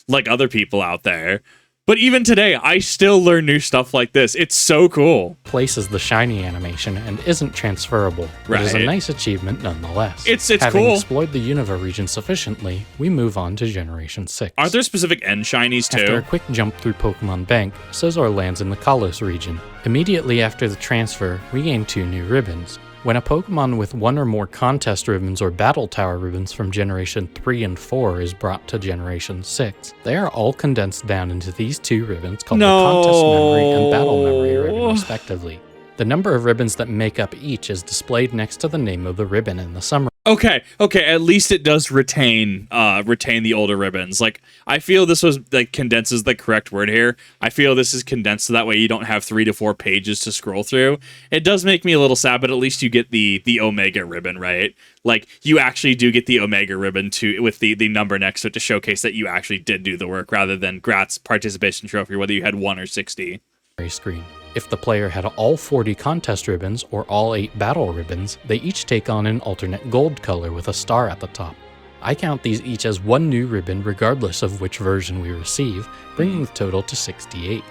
like other people out there. But even today, I still learn new stuff like this. It's so cool. Places the shiny animation and isn't transferable. Right. It is a nice achievement nonetheless. It's Having cool. explored the Unova region sufficiently, we move on to Generation 6. Are there specific end shinies too? After a quick jump through Pokemon Bank, Scizor lands in the Kalos region. Immediately after the transfer, we gain 2 new ribbons. When a Pokemon with 1 or more contest ribbons or battle tower ribbons from Generation 3 and 4 is brought to Generation 6, they are all condensed down into these 2 ribbons called the Contest Memory and Battle Memory ribbon, respectively. The number of ribbons that make up each is displayed next to the name of the ribbon in the summary. Okay, at least it does retain the older ribbons. Like, I feel this was, condenses the correct word here. I feel this is condensed so that way you don't have 3 to 4 pages to scroll through. It does make me a little sad, but at least you get the Omega ribbon, right? Like, you actually do get the Omega ribbon with the number next to it to showcase that you actually did do the work, rather than Grat's participation trophy, whether you had 1 or 60. Screen. If the player had all 40 contest ribbons or all 8 battle ribbons, they each take on an alternate gold color with a star at the top. I count these each as 1 new ribbon regardless of which version we receive, bringing the total to 68.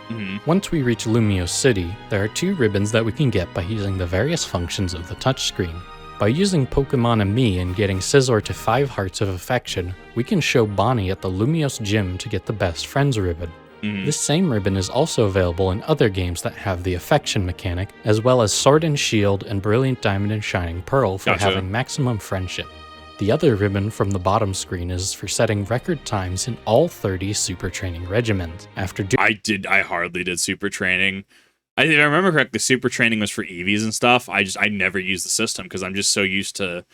Once we reach Lumiose City, there are 2 ribbons that we can get by using the various functions of the touchscreen. By using Pokemon and Me and getting Scizor to 5 Hearts of Affection, we can show Bonnie at the Lumiose Gym to get the Best Friends ribbon. This same ribbon is also available in other games that have the affection mechanic, as well as Sword and Shield and Brilliant Diamond and Shining Pearl for having maximum friendship. The other ribbon from the bottom screen is for setting record times in all 30 super training regimens. I hardly did super training. If I remember correctly, super training was for EVs and stuff. I never used the system because I'm just so used to,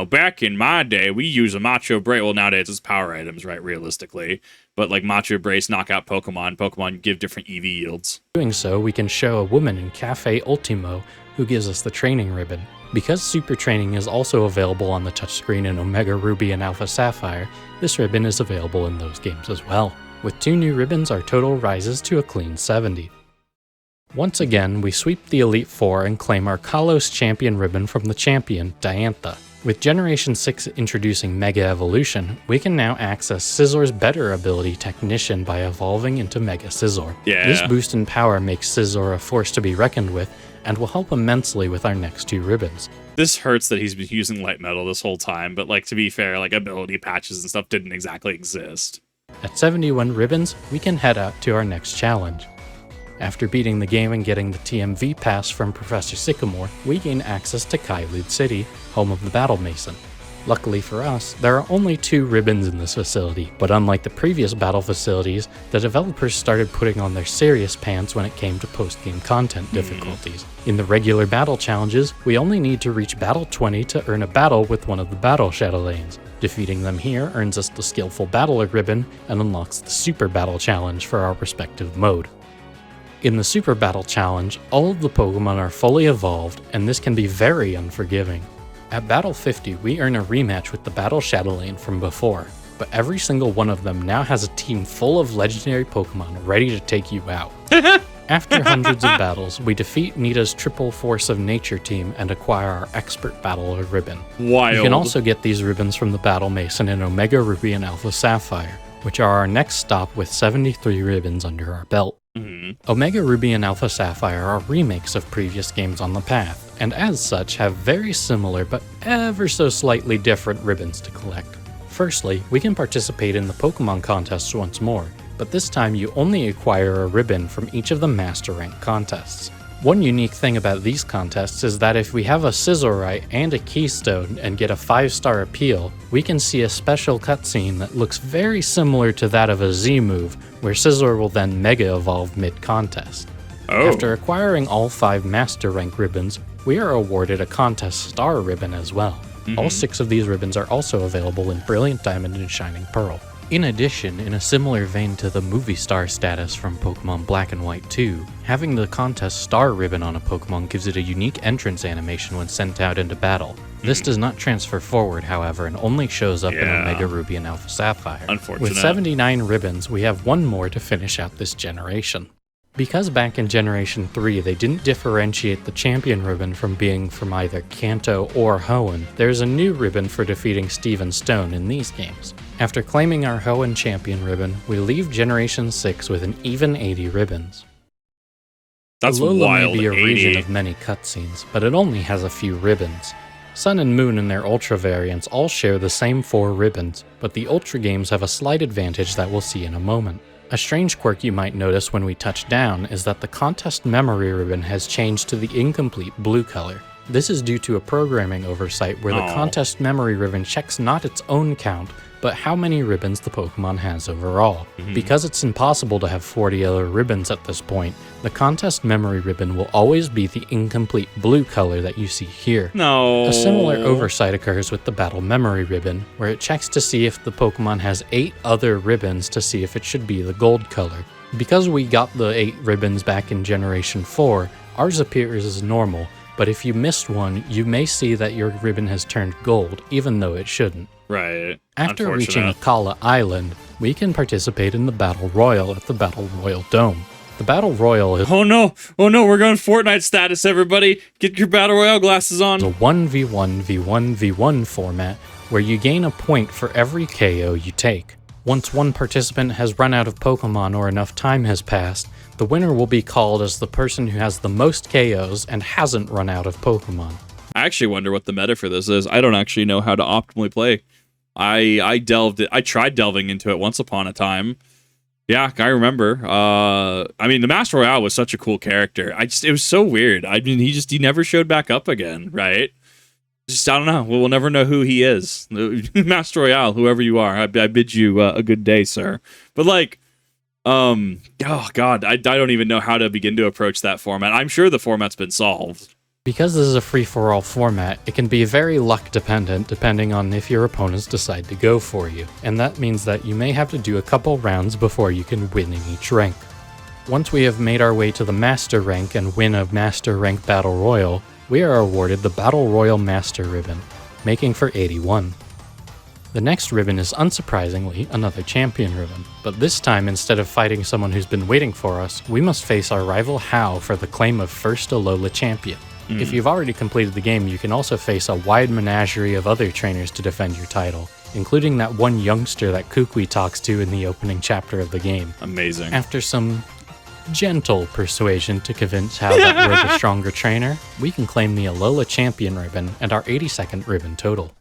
back in my day, we use a Macho Brace. Well, nowadays it's power items, right, realistically. But like Macho Brace, knockout Pokemon give different EV yields. Doing so, we can show a woman in Cafe Ultimo who gives us the training ribbon. Because super training is also available on the touchscreen in Omega Ruby and Alpha Sapphire, this ribbon is available in those games as well. With 2 new ribbons, our total rises to a clean 70. Once again, we sweep the Elite Four and claim our Kalos Champion ribbon from the champion, Diantha. With Generation 6 introducing Mega Evolution, we can now access Scizor's better ability Technician by evolving into Mega Scizor. This boost in power makes Scizor a force to be reckoned with, and will help immensely with our next 2 ribbons. This hurts that he's been using light metal this whole time, but to be fair, ability patches and stuff didn't exactly exist. At 71 ribbons, we can head out to our next challenge. After beating the game and getting the TMV pass from Professor Sycamore, we gain access to Kailud City, home of the Battle Mason. Luckily for us, there are only 2 ribbons in this facility, but unlike the previous battle facilities, the developers started putting on their serious pants when it came to post-game content difficulties. In the regular battle challenges, we only need to reach Battle 20 to earn a battle with one of the Battle Shadowlanes. Defeating them here earns us the Skillful Battler ribbon and unlocks the Super Battle Challenge for our respective mode. In the Super Battle Challenge, all of the Pokemon are fully evolved, and this can be very unforgiving. At Battle 50, we earn a rematch with the Battle Shadowlane from before, but every single one of them now has a team full of legendary Pokemon ready to take you out. After hundreds of battles, we defeat Nita's Triple Force of Nature team and acquire our Expert Battler ribbon. Wild. You can also get these ribbons from the Battle Mason in Omega Ruby and Alpha Sapphire, which are our next stop with 73 ribbons under our belt. Omega Ruby and Alpha Sapphire are remakes of previous games on the path, and as such have very similar but ever so slightly different ribbons to collect. Firstly, we can participate in the Pokemon contests once more, but this time you only acquire a ribbon from each of the Master Rank contests. One unique thing about these contests is that if we have a Scissorite and a Keystone and get a 5-star appeal, we can see a special cutscene that looks very similar to that of a Z move, where Scizor will then Mega Evolve mid-contest. After acquiring all 5 Master Rank ribbons, we are awarded a Contest Star ribbon as well. All 6 of these ribbons are also available in Brilliant Diamond and Shining Pearl. In addition, in a similar vein to the movie star status from Pokemon Black and White 2, having the contest star ribbon on a Pokemon gives it a unique entrance animation when sent out into battle. This does not transfer forward, however, and only shows up in Omega Ruby and Alpha Sapphire. Unfortunate. With 79 ribbons, we have one more to finish out this generation. Because back in Generation 3 they didn't differentiate the champion ribbon from being from either Kanto or Hoenn, there's a new ribbon for defeating Steven Stone in these games. After claiming our Hoenn champion ribbon, we leave Generation 6 with an even 80 ribbons. That's Alola wild. may be a 80. region of many cutscenes, but it only has a few ribbons. Sun and Moon and their Ultra variants all share the same 4 ribbons, but the Ultra games have a slight advantage that we'll see in a moment. A strange quirk you might notice when we touch down is that the contest memory ribbon has changed to the incomplete blue color. This is due to a programming oversight where the contest memory ribbon checks not its own count, but how many ribbons the Pokemon has overall. Because it's impossible to have 40 other ribbons at this point, the contest memory ribbon will always be the incomplete blue color that you see here. No. A similar oversight occurs with the battle memory ribbon, where it checks to see if the Pokemon has 8 other ribbons to see if it should be the gold color. Because we got the 8 ribbons back in Generation 4, ours appears as normal, but if you missed one, you may see that your ribbon has turned gold, even though it shouldn't. Right. After reaching Akala Island, we can participate in the Battle Royal at the Battle Royal Dome. The Battle Royal is Oh no, we're going Fortnite status, everybody. Get your Battle Royale glasses on. a 1v1v1v1 format where you gain a point for every KO you take. Once one participant has run out of Pokemon or enough time has passed, the winner will be called as the person who has the most KOs and hasn't run out of Pokemon. I actually wonder what the meta for this is. I don't actually know how to optimally play. I tried delving into it once upon a time. Yeah, I remember. I mean, the Master Royale was such a cool character. It was so weird. I mean, he never showed back up again, right? Just, I don't know. We'll never know who he is. Master Royale, whoever you are, I bid you a good day, sir. But like, oh God, I don't even know how to begin to approach that format. I'm sure the format's been solved. Because this is a free-for-all format, it can be very luck-dependent depending on if your opponents decide to go for you, and that means that you may have to do a couple rounds before you can win in each rank. Once we have made our way to the Master Rank and win a Master Rank Battle Royal, we are awarded the Battle Royal Master Ribbon, making for 81. The next ribbon is unsurprisingly another champion ribbon, but this time instead of fighting someone who's been waiting for us, we must face our rival Hao for the claim of first Alola champion. If you've already completed the game, you can also face a wide menagerie of other trainers to defend your title, including that one youngster that Kukui talks to in the opening chapter of the game. Amazing. After some gentle persuasion to convince Hao that we're the stronger trainer, we can claim the Alola champion ribbon and our 82nd ribbon total.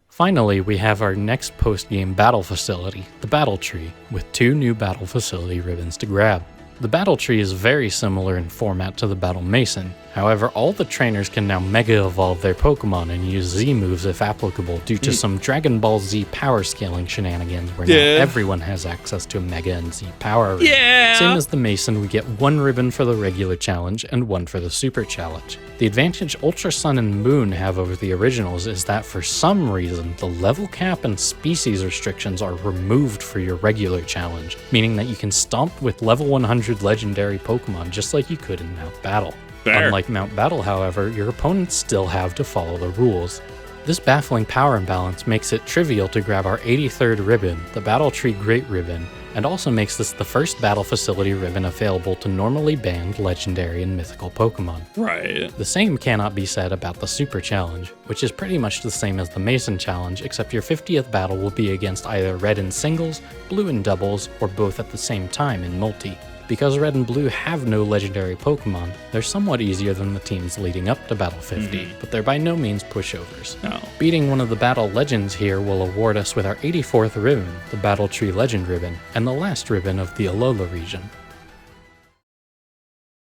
Finally, we have our next post-game battle facility, the Battle Tree, with 2 new battle facility ribbons to grab. The Battle Tree is very similar in format to the Battle Mason, however all the trainers can now Mega Evolve their Pokemon and use Z moves if applicable due to some Dragon Ball Z power scaling shenanigans where now everyone has access to a Mega and Z power ring. Same as the Mason, we get 1 ribbon for the regular challenge and 1 for the Super Challenge. The advantage Ultra Sun and Moon have over the originals is that for some reason, the level cap and species restrictions are removed for your regular challenge, meaning that you can stomp with level 100 legendary Pokemon just like you could in Mount Battle. Unlike Mount Battle, however, your opponents still have to follow the rules. This baffling power imbalance makes it trivial to grab our 83rd ribbon, the Battle Tree Great Ribbon, and also makes this the first battle facility ribbon available to normally banned legendary and mythical Pokemon. Right. The same cannot be said about the Super Challenge, which is pretty much the same as the Mason Challenge, except your 50th battle will be against either red in singles, blue in doubles, or both at the same time in multi. Because Red and Blue have no legendary Pokemon, they're somewhat easier than the teams leading up to Battle 50, but they're by no means pushovers. No. Beating one of the Battle Legends here will award us with our 84th ribbon, the Battle Tree Legend ribbon, and the last ribbon of the Alola region.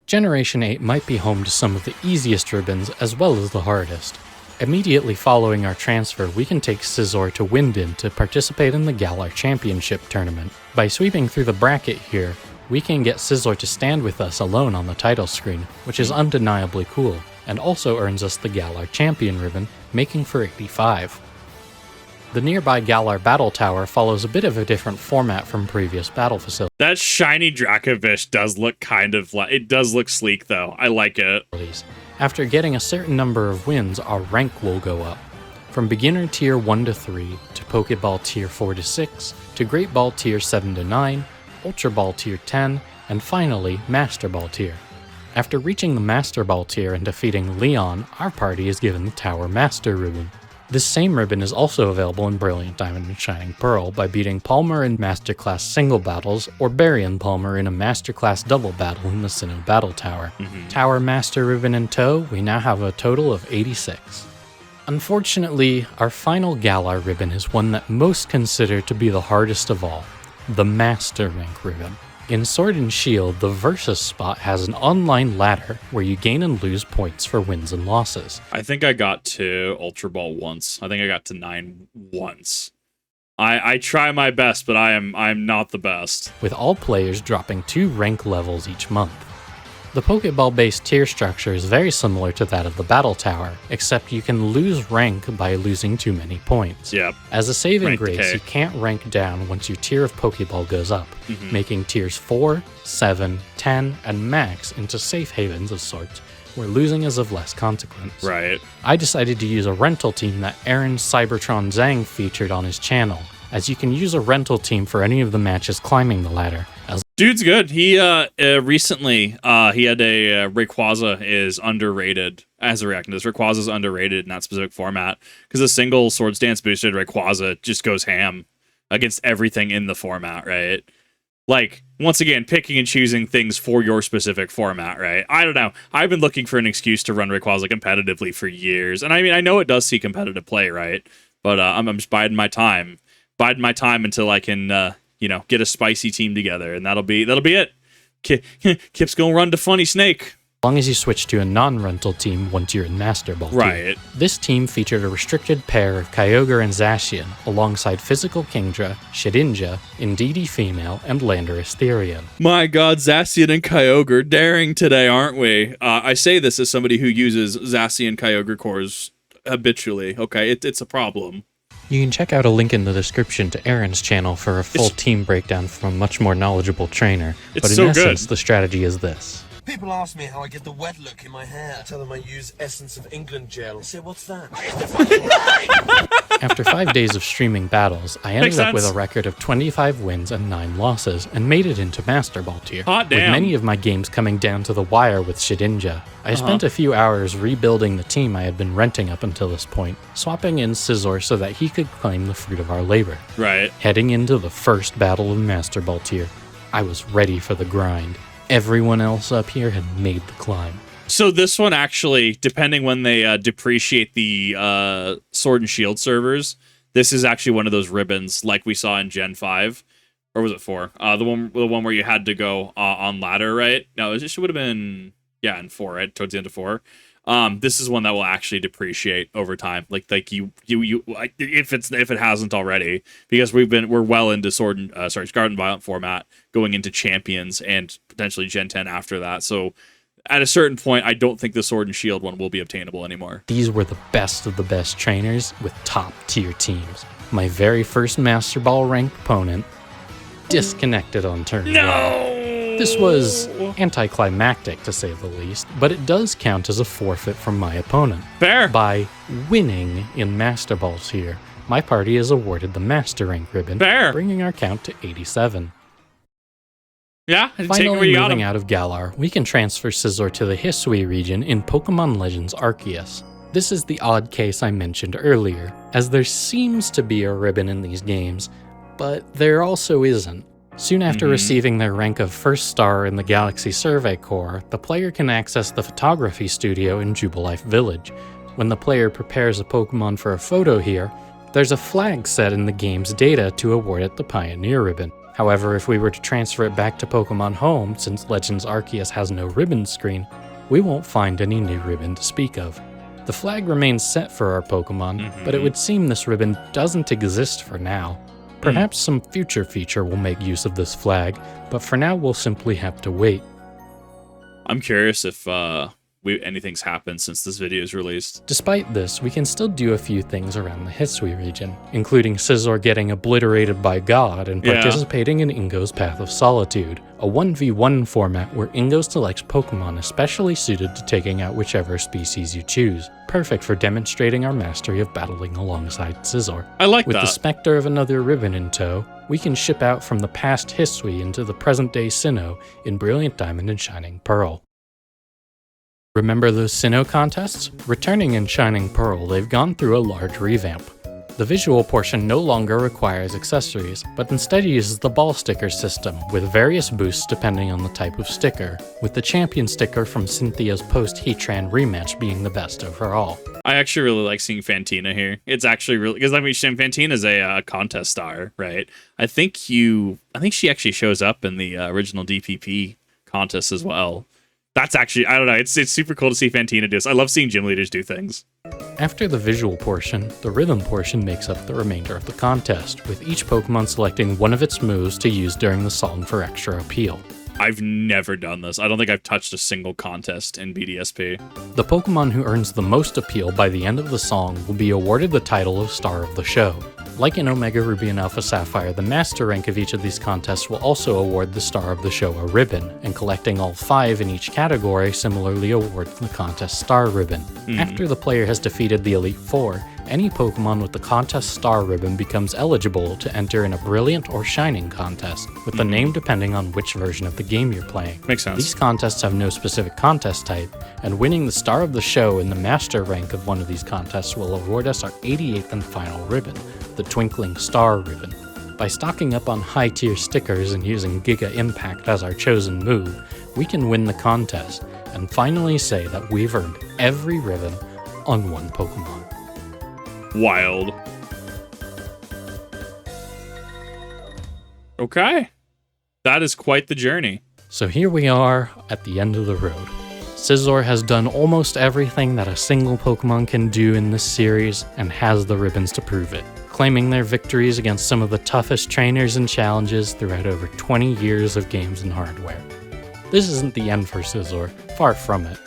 Generation 8 might be home to some of the easiest ribbons as well as the hardest. Immediately following our transfer, we can take Scizor to Wyndon to participate in the Galar Championship tournament. By sweeping through the bracket here, we can get Scizor to stand with us alone on the title screen, which is undeniably cool, and also earns us the Galar Champion ribbon, making for 85. The nearby Galar Battle Tower follows a bit of a different format from previous battle facilities. That shiny Dracovish does look kind of like... It does look sleek, though. I like it. After getting a certain number of wins, our rank will go up. From beginner tier 1 to 3, to Pokeball tier 4 to 6, to Great Ball tier 7 to 9, Ultra Ball tier 10, and finally, Master Ball tier. After reaching the Master Ball tier and defeating Leon, our party is given the Tower Master Ribbon. This same ribbon is also available in Brilliant Diamond and Shining Pearl by beating Palmer in Masterclass single battles or Barry and Palmer in a Masterclass double battle in the Sinnoh Battle Tower. Tower Master Ribbon in tow, we now have a total of 86. Unfortunately, our final Galar ribbon is one that most consider to be the hardest of all, the Master Rank ribbon. In Sword and Shield, the Versus spot has an online ladder where you gain and lose points for wins and losses. I think I got to Ultra Ball once. I think I got to 9 once. I try my best, but I'm not the best. With all players dropping 2 rank levels each month. The Pokeball-based tier structure is very similar to that of the Battle Tower, except you can lose rank by losing too many points. Yep. As a saving Rank grace, decay. you can't rank down once your tier of Pokeball goes up, making tiers 4, 7, 10, and max into safe havens of sorts, where losing is of less consequence. Right. I decided to use a rental team that Aaron Cybertron Zhang featured on his channel, as you can use a rental team for any of the matches climbing the ladder. Dude's good. He recently he had a Rayquaza is underrated as a reaction to this. Rayquaza is underrated in that specific format because a single Swords Dance boosted Rayquaza just goes ham against everything in the format, right? Like, once again, picking and choosing things for your specific format, right? I don't know. I've been looking for an excuse to run Rayquaza competitively for years, and I mean, I know it does see competitive play, right? But I'm just biding my time until I can. Get a spicy team together, and that'll be it. Kip's gonna run to Funny Snake. As long as you switch to a non-rental team once you're in Master Ball. Right. This team featured a restricted pair of Kyogre and Zacian, alongside Physical Kingdra, Shedinja, Indeedee Female, and Landorus Therian. My god, Zacian and Kyogre daring today, aren't we? I say this as somebody who uses Zacian Kyogre cores habitually, okay? It's a problem. You can check out a link in the description to Aaron's channel for a full team breakdown from a much more knowledgeable trainer. But in essence, the strategy is this. People ask me how I get the wet look in my hair. I tell them I use Essence of England gel. I say, what's that? After 5 days of streaming battles, I ended up with a record of 25 wins and 9 losses, and made it into Master Ball tier. Hot damn. With many of my games coming down to the wire with Shedinja. I spent a few hours rebuilding the team I had been renting up until this point, swapping in Scizor so that he could claim the fruit of our labor. Right. Heading into the first battle of Master Ball tier, I was ready for the grind. Everyone else up here had made the climb. So this one actually, depending when they depreciate the Sword and Shield servers, this is actually one of those ribbons like we saw in Gen 5. Or was it 4? The one where you had to go on ladder, right? No, it would have been, in 4, right? Towards the end of 4. This is one that will actually depreciate over time. Like if it hasn't already, because we're well into Scarlet and Violet format, going into Champions and potentially Gen 10 after that. So at a certain point, I don't think the Sword and Shield one will be obtainable anymore. These were the best of the best trainers with top tier teams. My very first Master Ball ranked opponent disconnected on turn 1. This was anticlimactic, to say the least, but it does count as a forfeit from my opponent. Fair. By winning in Master Balls here, my party is awarded the Master Rank ribbon, Fair. bringing our count to 87. Yeah, take it Finally, where you got moving him. out of Galar, we can transfer Scizor to the Hisui region in Pokemon Legends Arceus. This is the odd case I mentioned earlier, as there seems to be a ribbon in these games, but there also isn't. Soon after receiving their rank of first star in the Galaxy Survey Corps, the player can access the photography studio in Jubilife Village. When the player prepares a Pokemon for a photo here, there's a flag set in the game's data to award it the Pioneer Ribbon. However, if we were to transfer it back to Pokemon Home, since Legends Arceus has no ribbon screen, we won't find any new ribbon to speak of. The flag remains set for our Pokemon, but it would seem this ribbon doesn't exist for now. Perhaps some future feature will make use of this flag, but for now we'll simply have to wait. I'm curious if anything's happened since this video is released. Despite this, we can still do a few things around the Hisui region, including Scizor getting obliterated by God and participating in Ingo's Path of Solitude, a 1v1 format where Ingo selects Pokemon especially suited to taking out whichever species you choose, perfect for demonstrating our mastery of battling alongside Scizor. I like With that. the specter of another ribbon in tow, we can ship out from the past Hisui into the present-day Sinnoh in Brilliant Diamond and Shining Pearl. Remember those Sinnoh contests? Returning in Shining Pearl, they've gone through a large revamp. The visual portion no longer requires accessories, but instead uses the ball sticker system, with various boosts depending on the type of sticker, with the champion sticker from Cynthia's post-Heatran rematch being the best overall. I actually really like seeing Fantina here. It's actually really, because I mean, Fantina's a contest star, right? I think she actually shows up in the original DPP contest as well. That's actually, I don't know, it's super cool to see Fantina do this. I love seeing gym leaders do things. After the visual portion, the rhythm portion makes up the remainder of the contest, with each Pokemon selecting one of its moves to use during the song for extra appeal. I've never done this. I don't think I've touched a single contest in BDSP. The Pokemon who earns the most appeal by the end of the song will be awarded the title of Star of the Show. Like in Omega Ruby and Alpha Sapphire, the master rank of each of these contests will also award the Star of the Show a ribbon, and collecting all 5 in each category similarly awards the contest Star ribbon. After the player has defeated the Elite Four, any Pokemon with the contest Star ribbon becomes eligible to enter in a Brilliant or Shining contest, with the name depending on which version of the game you're playing. Makes sense. These contests have no specific contest type, and winning the Star of the Show in the master rank of one of these contests will award us our 88th and final ribbon, the Twinkling Star ribbon. By stocking up on high-tier stickers and using Giga Impact as our chosen move, we can win the contest, and finally say that we've earned every ribbon on one Pokemon. Wild. Okay. That is quite the journey. So here we are at the end of the road. Scizor has done almost everything that a single Pokemon can do in this series and has the ribbons to prove it, claiming their victories against some of the toughest trainers and challenges throughout over 20 years of games and hardware. This isn't the end for Scizor, far from it.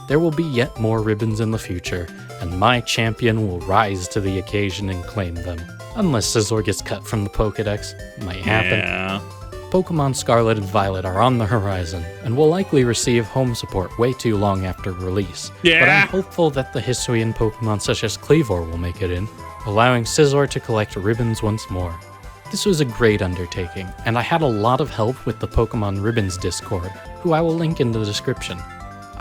There will be yet more ribbons in the future, and my champion will rise to the occasion and claim them. Unless Scizor gets cut from the Pokedex, it might happen. Yeah. Pokemon Scarlet and Violet are on the horizon, and will likely receive home support way too long after release. Yeah. But I'm hopeful that the Hisuian Pokemon such as Kleavor will make it in, allowing Scizor to collect ribbons once more. This was a great undertaking, and I had a lot of help with the Pokemon Ribbons Discord, who I will link in the description.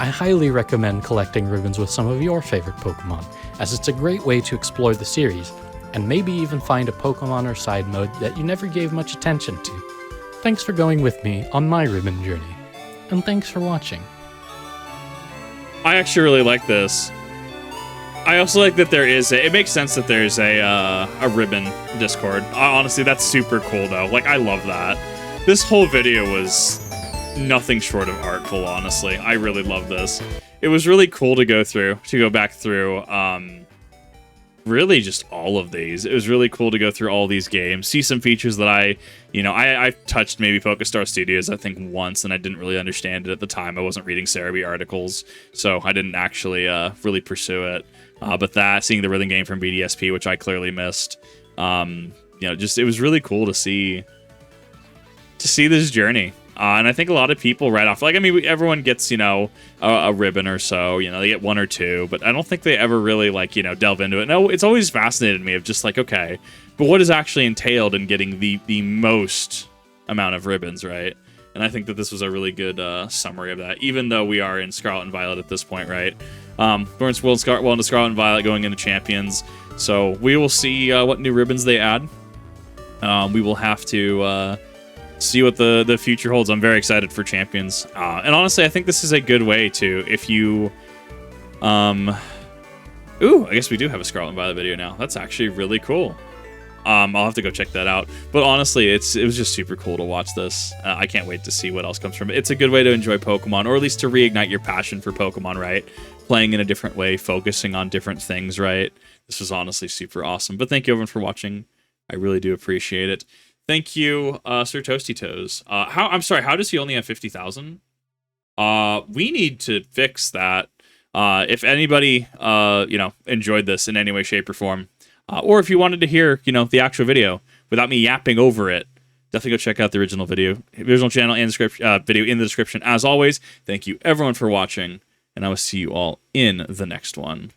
I highly recommend collecting ribbons with some of your favorite Pokemon, as it's a great way to explore the series, and maybe even find a Pokemon or side mode that you never gave much attention to. Thanks for going with me on my ribbon journey, and thanks for watching. I actually really like this. I also like that it makes sense that there's a ribbon Discord. Honestly, that's super cool though. Like, I love that. This whole video was nothing short of artful, honestly. I really love this. It was really cool to go back through, really just all of these. It was really cool to go through all these games, see some features that I touched maybe Pokestar Studios, I think, once, and I didn't really understand it at the time. I wasn't reading Cerebi articles, so I didn't actually really pursue it. But seeing the rhythm game from BDSP, which I clearly missed, it was really cool to see this journey. And I think a lot of people right off, everyone gets, a ribbon or so, they get 1 or 2, but I don't think they ever really, delve into it. No, it's always fascinated me of just okay, but what is actually entailed in getting the most amount of ribbons, right? And I think that this was a really good summary of that, even though we are in Scarlet and Violet at this point, right? We're in Scarlet and Violet going into Champions, so we will see what new ribbons they add. We will have to see what the future holds. I'm very excited for Champions. And honestly, I think this is a good way to, if you... Ooh, I guess we do have a Scarlet and Violet video now. That's actually really cool. I'll have to go check that out. But honestly, it was just super cool to watch this. I can't wait to see what else comes from it. It's a good way to enjoy Pokemon, or at least to reignite your passion for Pokemon, right? Playing in a different way, focusing on different things, right? This was honestly super awesome. But thank you everyone for watching. I really do appreciate it. Thank you, SirToastyToes. I'm sorry, how does he only have 50,000? We need to fix that. If anybody, enjoyed this in any way, shape, or form, or if you wanted to hear, the actual video without me yapping over it, definitely go check out the original channel and video in the description. As always, thank you everyone for watching, and I will see you all in the next one.